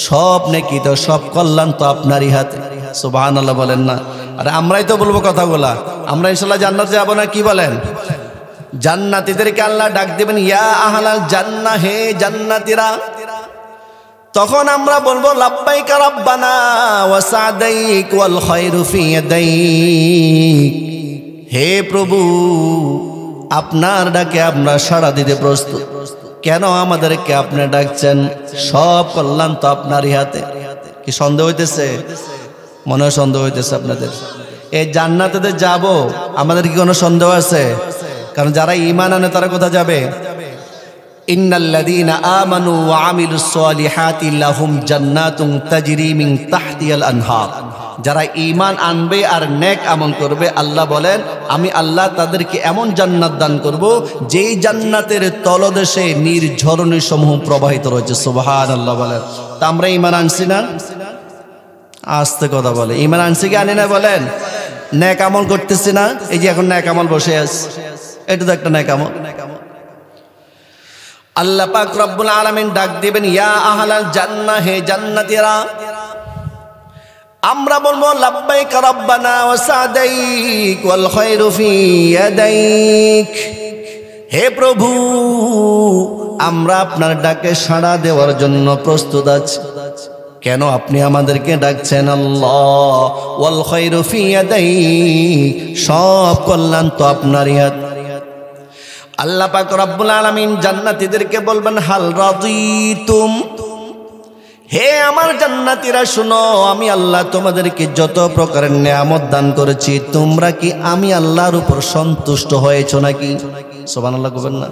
[SPEAKER 1] সব নেকি তো, সব কল্যাণ তো আপনারই হাতে। সুবহানাল্লাহ বলেন না? আরে আমরাই তো বলবো কথাগুলা। আমরা ইনশাআল্লাহ জান্নাতে যাব না, কি বলেন? জান্নাতীদেরকে আল্লাহ ডাক দিবেন ইয়া আহলাল জান্নাহ, হে জান্নাতীরা। তখন আমরা বলবো লাব্বাইকা রাব্বানা ওয়া সাদাইক ওয়াল খায়রু ফি ইয়াদাইক। হে প্রভু, আপনার ডাকে আমরা সাড়া দিতে প্রস্তুত। কেন আমাদেরকে আপনি ডাকছেন? সব কল্যাণ তো আপনারই হাতে। কি সন্দেহ হইতেছে? মনে হয় সন্দেহ হইতেছে আপনাদের। এই জান্নাতে যাব, আমাদের কি কোনো সন্দেহ আছে? কারণ যারা ঈমান আনে তারা কোথায় যাবে? ইন্নাল্লাযীনা আমানু ওয়া আমিলুস সালিহাতি লাহুম জান্নাতুন তাজরি মিন তাহতিহাল আনহার। যারা ঈমান আনবে আর নেক আমল করবে, আল্লাহ বলেন আমি আল্লাহ তাদেরকে এমন জান্নাত দান করব যেই জান্নাতের তলদেশে নির্ঝরণী সমূহ প্রবাহিত রয়েছে। সুবহানাল্লাহ বলেন। তা আমরা ঈমান আনছি না? আস্তে কথা বলে, ঈমান আনছি কি আনি না বলেন? নেক আমল করতেছি না? এই যে এখন নেক আমল বসে আছে, এটা তো একটা নেক আমল। আল্লাহ পাক রব্বুল আলামিন ডাক দিবেন ইয়া আহলাল জান্নাহ, হে জান্নাতীরা। আমরা বলবো লাব্বাইকা রাব্বানা ওয়া সাদাইক ওয়াল খায়রু ফি ইয়াদাইক। হে প্রভু, আমরা আপনার ডাকে সাড়া দেওয়ার জন্য প্রস্তুত আছি। কেন আপনি আমাদেরকে ডাকছেন? আল্লাহ ওয়াল খায়রু ফি ইয়াদাইক, সব কল্যাণ তো আপনারই হাতে। আল্লাহ পাক রব্বুল আলামিন জান্নাতীদেরকে বলবেন হাল রাদিতুম, হে আমার জান্নাতীরা শুনো, আমি আল্লাহ তোমাদেরকে যত প্রকারের নিয়ামত দান করেছি, তোমরা কি আমি আল্লাহর উপর সন্তুষ্ট হয়েছো নাকি? সুবহানাল্লাহ বলবেন না?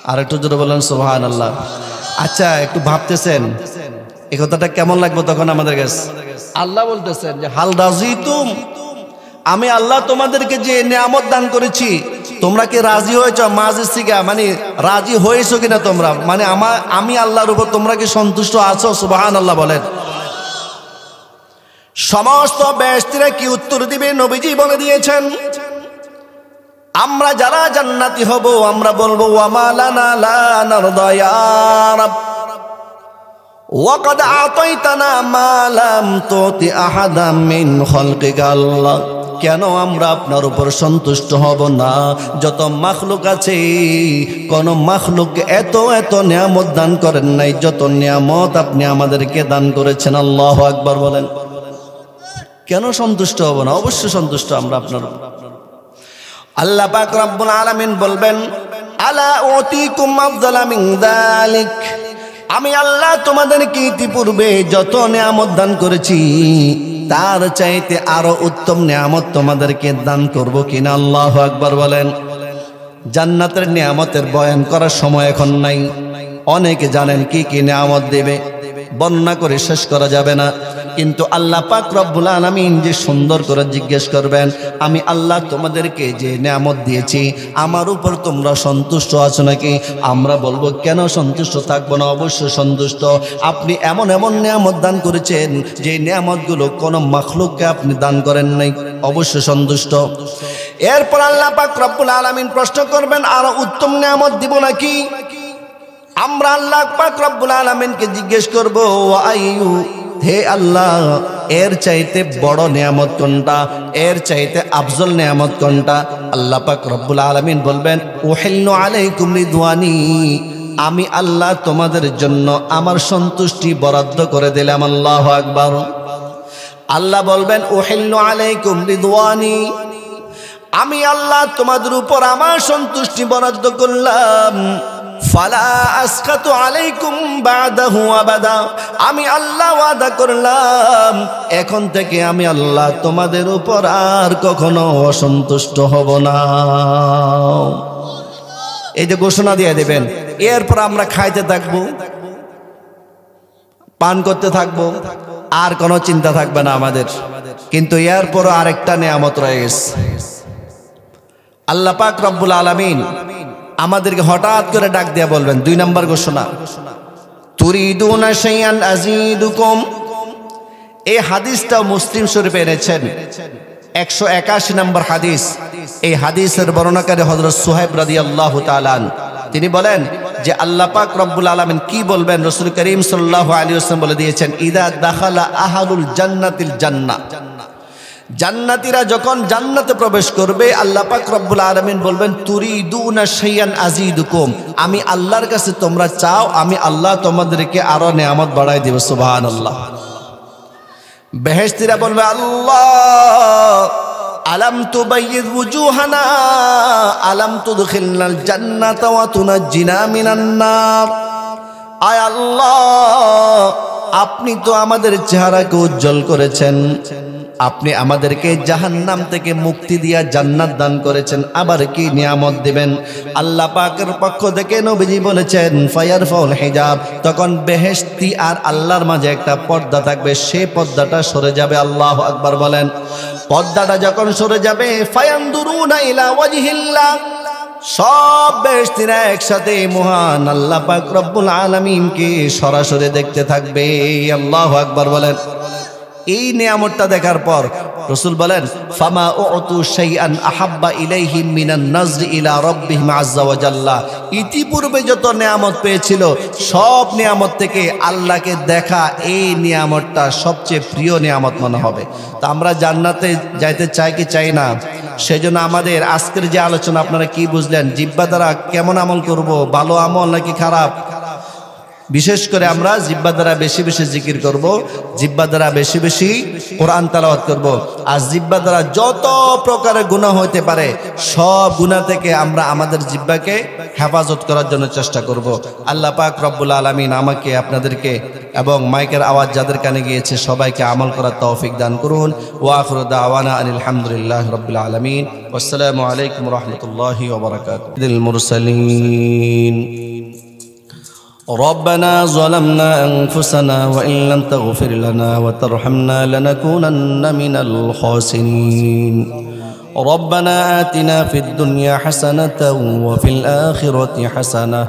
[SPEAKER 1] আর একটু জোরে বলেন সুবহানাল্লাহ। আচ্ছা, একটু ভাবতেছেন এই কথাটা কেমন লাগবে তখন আমাদের কাছে? আল্লাহ বলতেছেন যে হাল রাদিতুম, আমি আল্লাহ তোমাদেরকে যে নিয়ামত দান করেছি তোমরা কি রাজি হয়েছ? মাঝে সিগা মানে রাজি হয়েছো কিনা তোমরা? মানে আমি আল্লাহর উপর তোমরা কি সন্তুষ্ট আছো? সুবহানাল্লাহ বলেন। সমস্ত বেহেশতীরা কি উত্তর দিবে? নবীজি বলে দিয়েছেন, আমরা যারা জান্নাতি হব আমরা বলবো ওয়া মা লানা লা নারদা ইয়া রাব ওয়া ক্বাদ আতাইতানা মা লাম তুতি আহাদাম মিন খালকিকা। আল্লাহ, কেন আমরা আপনার উপর সন্তুষ্ট হব না? যত মাখলুক আছে, কোন মাখলুক এত এত নিয়ামত দান করেন নাই যত নিয়ামত আপনি আমাদেরকে দান করেছেন। আল্লাহু আকবার বলেন। কেন সন্তুষ্ট হব না? অবশ্যই সন্তুষ্ট আমরা আপনার। আল্লাহ পাক রব্বুল আলামিন বলবেন আলা উতিকুম আফদালা মিন যালিক, আমি আল্লাহ তোমাদেরকে ইতিপূর্বে যত নিয়ামত দান করেছি তার চাইতে আরো উত্তম নিয়ামত তোমাদেরকে দান করব কিনা? আল্লাহু আকবার বলেন। জান্নাতের নিয়ামতের বয়ান করার সময় এখন নাই। অনেকে জানেন কি কি নিয়ামত দেবে, বর্ণনা করে শেষ করা যাবে না। কিন্তু আল্লাহ পাক রব্বুল আলামিন যে সুন্দর করে জিজ্ঞেস করবেন, আমি আল্লাহ তোমাদেরকে যে নিয়ামত দিয়েছি আমার উপর তোমরা সন্তুষ্ট আছো নাকি? আমরা বলবো কেন সন্তুষ্ট থাকবো না? অবশ্যই সন্তুষ্ট। আপনি এমন এমন নিয়ামত দান করেছেন যে নিয়ামতগুলো কোনো মাখলুককে আপনি দান করেন নাই, অবশ্যই সন্তুষ্ট। এরপর আল্লাহ পাক রব্বুল আলামিন প্রশ্ন করবেন আরো উত্তম নিয়ামত দিব নাকি? আমরা আল্লাহ পাক রব্বুল আলামিনকে জিজ্ঞেস করব আইয়ু, হে আল্লাহ, এর চাইতে বড় নিয়ামত কোনটা? এর চাইতে আফজল নিয়ামত কোনটা? আল্লাহ পাক রব্বুল আলামিন বলবেন উহিল্লু আলাইকুম রিদওয়ানি, আমি আল্লাহ তোমাদের জন্য আমার সন্তুষ্টি বরাদ্দ করে দিলাম। আল্লাহু আকবার। আল্লাহ বলবেন উহিল্লু আলাইকুম রিদওয়ানি, আমি আল্লাহ তোমাদের উপর আমার সন্তুষ্টি বরাদ্দ করলাম। ফালা আসকাতু আলাইকুম বাদাহু আবাদা, আমি আল্লাহ ওয়াদা করলাম এখন থেকে আমি আল্লাহ তোমাদের উপর আর কখনো অসন্তুষ্ট হব না। এই যে ঘোষণা দিয়ে দেবেন, এরপর আমরা খাইতে থাকবো, পান করতে থাকবো, আর কোনো চিন্তা থাকবে না আমাদের। কিন্তু এরপর আরেকটা নিয়ামত রয়ে গেছে। আল্লাহ পাক রব্বুল আলামিন আমাদেরকে হঠাৎ করে ডাক দিয়ে বলবেন, 2 নম্বর ঘোষণা, তুরিদুনা শাইআন আযীদুকুম। এই হাদিসটা মুসলিম শরীফে এনেছেন, 181 নম্বর হাদিস। এই হাদিসের বর্ণনাকারী হযরত সুহাইব রাদিয়াল্লাহু তাআলা তিনি বলেন যে আল্লাহ পাক রব্বুল আলামিন কি বলবেন, রাসূল করিম সাল্লাল্লাহু আলাইহি ওয়াসাল্লাম বলে দিয়েছেন, ইদা দাখালা আহলুল জান্নাতিল জান্নাহ, জান্নাতীরা যখন জান্নাতে প্রবেশ করবে আল্লাহ পাক রব্বুল আলামিন বলবেন, তুরিদুনা শাইআন আযীদুকুম, আমি আল্লাহর কাছে তোমরা চাও, আমি আল্লাহ তোমাদেরকে আরো নেয়ামত বাড়াই দেব। সুবহানাল্লাহ। বেহেশতীরা বলবে, আল্লাহ আলাম তুবাইয়িদ ওয়ুজুহানা আলাম তুদখিলনাল জান্নাতা ওয়া তুনাজ্জিনা মিনান নার। আয় আল্লাহ, আপনি তো আমাদের চেহারাকে উজ্জ্বল করেছেন, আপনি আমাদেরকে জাহান্নাম থেকে মুক্তি দিয়া জান্নাত দান করেছেন, আবার কি নিয়ামত দিবেন। আল্লাহ পাকের পক্ষ থেকে নবীজি বলেছেন, ফায়ারফাউল হিজাব, তখন বেহেশতি আর আল্লাহর মাঝে একটা পর্দা থাকবে, সেই পর্দাটা সরে যাবে। আল্লাহু আকবার বলেন। পর্দাটা যখন সরে যাবে, ফায়ানদুরুনা ইলা ওয়াজহিল্লাহ, সব বেহেশতীরা একসাথে মহান আল্লাহ পাক রব্বুল আলামিনকে সরাসরি দেখতে থাকবে। আল্লাহু আকবার বলেন। এই নিয়ামতটা দেখার পর রাসূল বলেন, ফামা উতু শাইআন আহাব্বা ইলাইহিম মিনান নাজরি ইলা রাব্বিহিম আযজা ওয়া জাল্লা। ইতিপূর্বে যত নিয়ামত পেয়েছিল সব নিয়ামত থেকে আল্লাহকে দেখা এই নিয়ামতটা সবচেয়ে প্রিয় নিয়ামত মনে হবে। তো আমরা জান্নাতে যাইতে চাই কি চাই না? সেজন্য আমাদের আজকের যে আলোচনা, আপনারা কি বুঝলেন? জিহ্বা দ্বারা কেমন আমল করব, ভালো আমল নাকি খারাপ? বিশেষ করে আমরা জিহ্বা দ্বারা বেশি বেশি জিকির করব, জিহ্বা দ্বারা বেশি বেশি কোরআন তেলাওয়াত করব, আর জিহ্বা দ্বারা যত প্রকারের গুনাহ হইতে পারে সব গুনাহ থেকে আমরা আমাদের জিহ্বাকে হেফাজত করার জন্য চেষ্টা করব। আল্লাহ পাক রব্বুল আলামিন আমাকে, আপনাদেরকে এবং মাইকের আওয়াজ যাদের কানে গিয়েছে সবাইকে আমল করার তৌফিক দান করুন। ওয়া আখিরু দাওয়ানা আনিল হামদুলিল্লাহি রাব্বিল আলামিন। আসসালামু আলাইকুম ওয়া রাহমাতুল্লাহি ওয়া বারাকাতুহু। মুরসালিন ربنا ظلمنا أنفسنا وإن لم تغفر لنا وترحمنا لنكونن من الخاسرين ربنا آتنا في الدنيا حسنة وفي الآخرة حسنة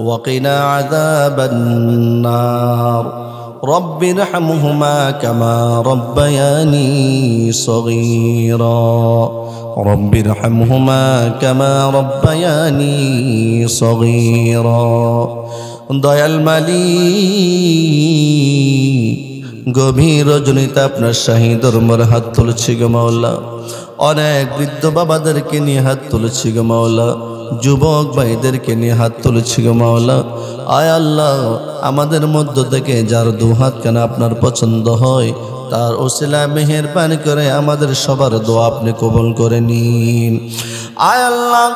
[SPEAKER 1] وقنا عذاب النار رب ارحمهما كما ربياني صغيرا رب ارحمهما كما ربياني صغيرا দয়াল মালিক, গভীর রজনীতে আপনার শাহী দরবার হাত তুলেছি গো মাওলা। অনেক বৃদ্ধ বাবাদেরকে নিয়ে হাত তুলেছি গো মাওলা, যুবক ভাইদেরকে নিয়ে হাত তুলেছি গো মাওলা। আয় আল্লাহ, আমাদের মধ্য থেকে যার দু হাত কেন আপনার পছন্দ হয় তার ওসিলা মেহেরবানি করে আমাদের সবার দোয়া আপনি কবুল করে নিন। আয় আল্লাহ,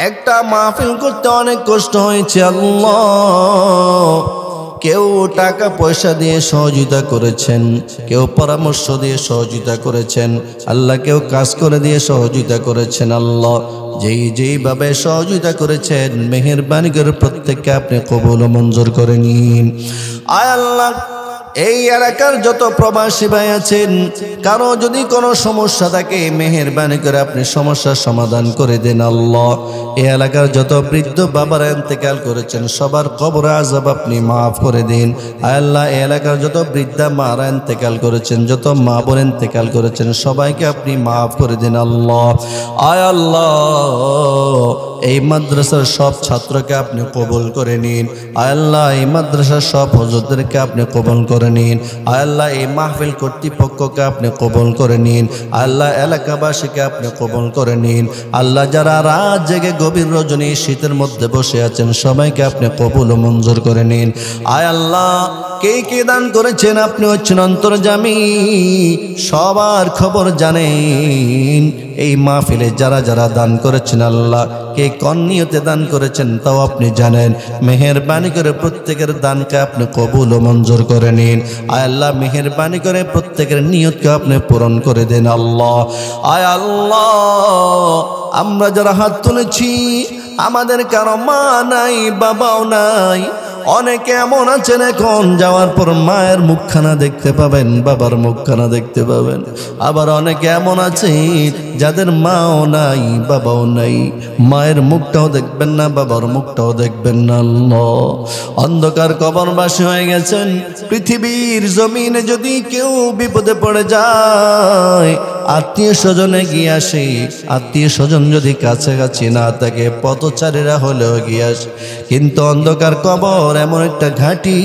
[SPEAKER 1] একটা মাহফিল করতে অনেক কষ্ট হয়েছে আল্লাহ। কেউ টাকা পয়সা দিয়ে সহযোগিতা করেছেন, কেউ পরামর্শ দিয়ে সহযোগিতা করেছেন আল্লাহ, কেউ কাজ করে দিয়ে সহযোগিতা করেছেন আল্লাহ। যেইভাবে সহযোগিতা করেছেন মেহেরবানি করে প্রত্যেককে আপনি কবুল ও মঞ্জুর করে নিন। আয় আল্লাহ, এই এলাকার যত প্রবাসী ভাই আছেন, কারো যদি কোনো সমস্যা থাকে মেহেরবানি করে আপনি সমস্যার সমাধান করে দেন আল্লাহ। এই এলাকার যত বৃদ্ধ বাবারা ইন্তেকাল করেছেন সবার কবর আযাব আপনি মাফ করে দিন। আয় আল্লাহ, এই এলাকার যত বৃদ্ধা মারা ইন্তেকাল করেছেন, যত মা বোন ইন্তেকাল করেছেন সবাইকে আপনি মাফ করে দিন আল্লাহ। আয় আল্লাহ, এই মাদ্রাসার সব ছাত্রকে আপনি কবুল করে নিন। আয় আল্লাহ, এই মাদ্রাসার সব হুজুরদেরকে আপনি কবুল করে নিন। আয় আল্লাহ, এই মাহফিল কর্তৃপক্ষকে আপনি কবুল করে নিন। আল্লাহ, এলাকাবাসীকে আপনি কবুল করে নিন। আল্লাহ, যারা রাত জেগে গভীর রজনী শীতের মধ্যে বসে আছেন সবাইকে আপনি কবুল ও মঞ্জুর করে নিন। আয় আল্লাহ, কে কে দান করেছেন আপনি হচ্ছেন অন্তর্যামী, সবার খবর জানেন। এই মাহফিলে যারা যারা দান করেছেন আল্লাহ, কে কোন নিয়তে দান করেছেন তাও আপনি জানেন। মেহেরবানি করে প্রত্যেকের দানকে আপনি কবুল ও মঞ্জুর করে নিন। আয় আল্লাহ, মেহেরবানি করে প্রত্যেকের নিয়তকে আপনি পূরণ করে দেন আল্লাহ। আয় আল্লাহ, আমরা যারা হাত তুলেছি আমাদের কারো মা নাই, বাবাও নাই, অনেকে এমন আছেন এখন যাওয়ার পর মায়ের মুখখানা দেখতে পাবেন, বাবার মুখখানা দেখতে পাবেন। আবার অনেকে এমন আছে যাদের মাও নাই বাবাও নাই, মায়ের মুখটাও দেখবেন না, বাবার মুখটাও দেখবেন না। আল্লাহ, অন্ধকার কবরবাসী হয়ে গেছেন। পৃথিবীর জমিনে যদি কেউ বিপদে পড়ে যায়, আত্মীয় স্বজনে গিয়ে আসে, আত্মীয় স্বজন যদি কাছাকাছি না থাকে পথচারীরা হলেও গিয়ে আসে। কিন্তু অন্ধকার কবর এমন একটা ঘাঁটি,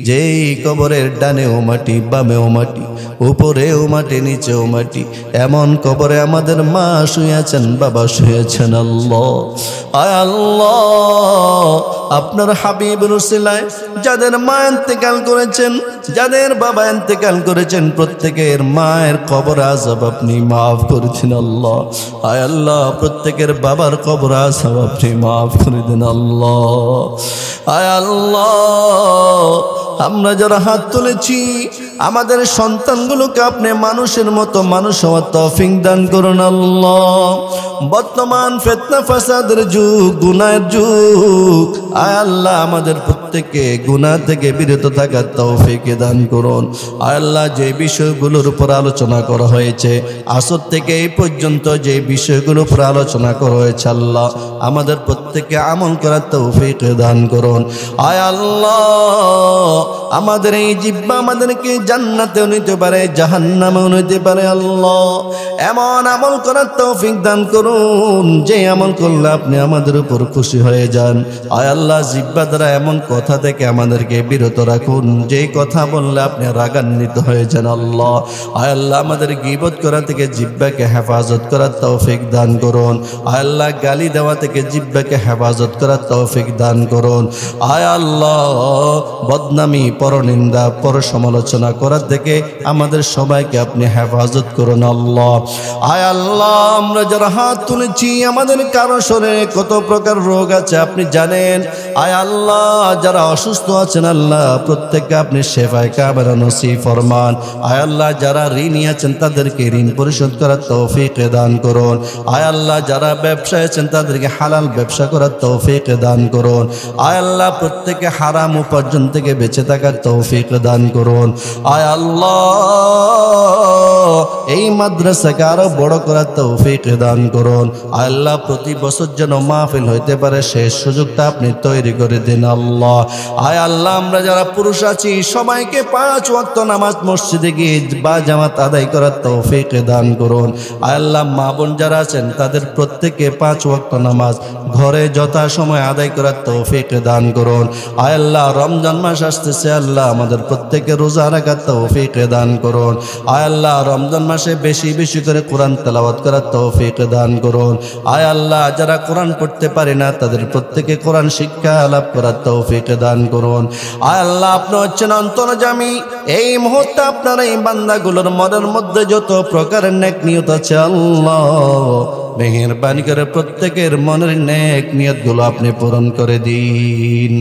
[SPEAKER 1] যেই কবরের ডানেও মাটি, বামেও মাটি, উপরেও মাটি, নিচেও মাটি। এমন কবরে আমাদের মা শুয়েছেন, বাবা শুয়েছেন। আল্লাহ, আয় আল্লাহ, আপনার হাবিবের উসিলায় যাদের মা ইন্তেকাল করেছেন, যাদের বাবা ইন্তেকাল করেছেন, প্রত্যেকের মায়ের কবর আযাব আপনি মাফ করে দিন। আল্লাহ, আয় আল্লাহ, প্রত্যেকের বাবার কবর আযাব আপনি মাফ করে দিন। আল্লাহ, আয় আল্লাহ, আমরা যারা হাত তুলেছি আমাদের সন্তানগুলোকে আপনি মানুষের মতো মানুষ হওয়ার তৌফিক দান করুন। আল্লাহ, বর্তমান ফিতনা ফাসাদের যুগ, গুনাহের যুগ, আয় আল্লাহ আমাদের প্রত্যেককে গুনাহ থেকে বিরত থাকার তৌফিক দান করুন। আয় আল্লাহ, যে বিষয়গুলোর উপর আলোচনা করা হয়েছে আসর থেকে এই পর্যন্ত, যে বিষয়গুলোর উপর আলোচনা করা হয়েছে, আল্লাহ আমাদের প্রত্যেককে আমল করার তৌফিক দান করুন। আয় আল্লাহ, আমাদের এই জিহ্বা আমাদেরকে জান্নাতেও নিতে পারে, জাহান্নামেও নিতে পারে। আল্লাহ, এমন আমল করার তৌফিক দান করুন যে আমল করলে আপনি আমাদের উপর খুশি হয়ে যান। আয় আল্লাহ, জিহ্বা দ্বারা এমন কথা থেকে আমাদেরকে বিরত রাখুন যেই কথা বললে আপনি রাগান্বিত হয়ে যান। আল্লাহ, আয় আল্লাহ, আমাদের গীবত করা থেকে জিহ্বাকে হেফাজত করার তৌফিক দান করুন। আয় আল্লাহ, গালি দেওয়া থেকে জিহ্বাকে হেফাজত করার তৌফিক দান করুন। আয় আল্লাহ, বদনামি, পরনিন্দা, পর সমালোচনা করার থেকে আমাদের সবাইকে আপনি হেফাজত করুন। আল্লাহ, আয় আল্লাহ, আমরা যারা হাত তুলেছি আমাদের কারো শরীরে কত প্রকার রোগ আছে আপনি জানেন। আয় আল্লাহ, যারা অসুস্থ আছেন আল্লাহ প্রত্যেককে আপনি শেফায়ে কামেলা নসিব ফরমান। আয় আল্লাহ, যারা ঋণী আছেন তাদেরকে ঋণ পরিশোধ করার তৌফিক দান করুন। আয় আল্লাহ, যারা ব্যবসায় আছেন তাদেরকে হালাল ব্যবসা করার তৌফিক দান করুন। আয় আল্লাহ, প্রত্যেককে হারাম উপার্জন থেকে বেঁচে থাকার তৌফিক দান করুন। আয় আল্লাহ, এই মাদ্রাসাকে আরো বড় করার তৌফিক দান করুন। আয় আল্লাহ, প্রতি বছর যেন মাহফিল হইতে পারে সেই সুযোগটা আপনি তৈরি করে দিন। আল্লাহ, আয় আল্লাহ, আমরা যারা পুরুষ আছি সবাইকে 5 ওয়াক্ত নামাজ মসজিদে গিয়ে বা জামাত আদায় করার তৌফিক দান করুন। আয় আল্লাহ, মা বোন যারা আছেন তাদের প্রত্যেককে 5 ওয়াক্ত নামাজ ঘরে যথা সময় আদায় করার তৌফিক দান করুন। আয় আল্লাহ, রমজান মাস আসতেছে, আল্লাহ আমাদের প্রত্যেককে রোজা রাখার তৌফিক দান করুন। আয় আল্লাহ, রমজান মাসে বেশি বেশি করে কোরআন তেলাওয়াত করার তৌফিক দান করুন। আয় আল্লাহ, যারা কোরআন পড়তে পারে না তাদের প্রত্যেকে কোরআন শিক্ষা লাভ করার তৌফিক দান করুন। আয় আল্লাহ, আপনি হচ্ছেন অন্তর্যামী। এই মুহূর্তে আপনার এই বান্দাগুলোর মনের মধ্যে যত প্রকারের নেক নিয়ত আছে আল্লাহ মেহেরবানি করে প্রত্যেকের মনের নেক নিয়তগুলো আপনি পূরণ করে দিন।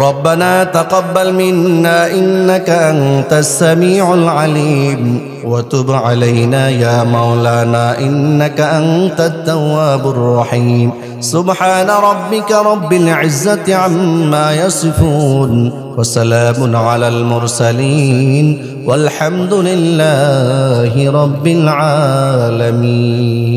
[SPEAKER 1] ربنا تقبل منا إنك أنت السميع العليم وتب علينا يا مولانا إنك أنت التواب الرحيم سبحان ربك رب العزة عما يصفون وسلام على المرسلين والحمد لله رب العالمين.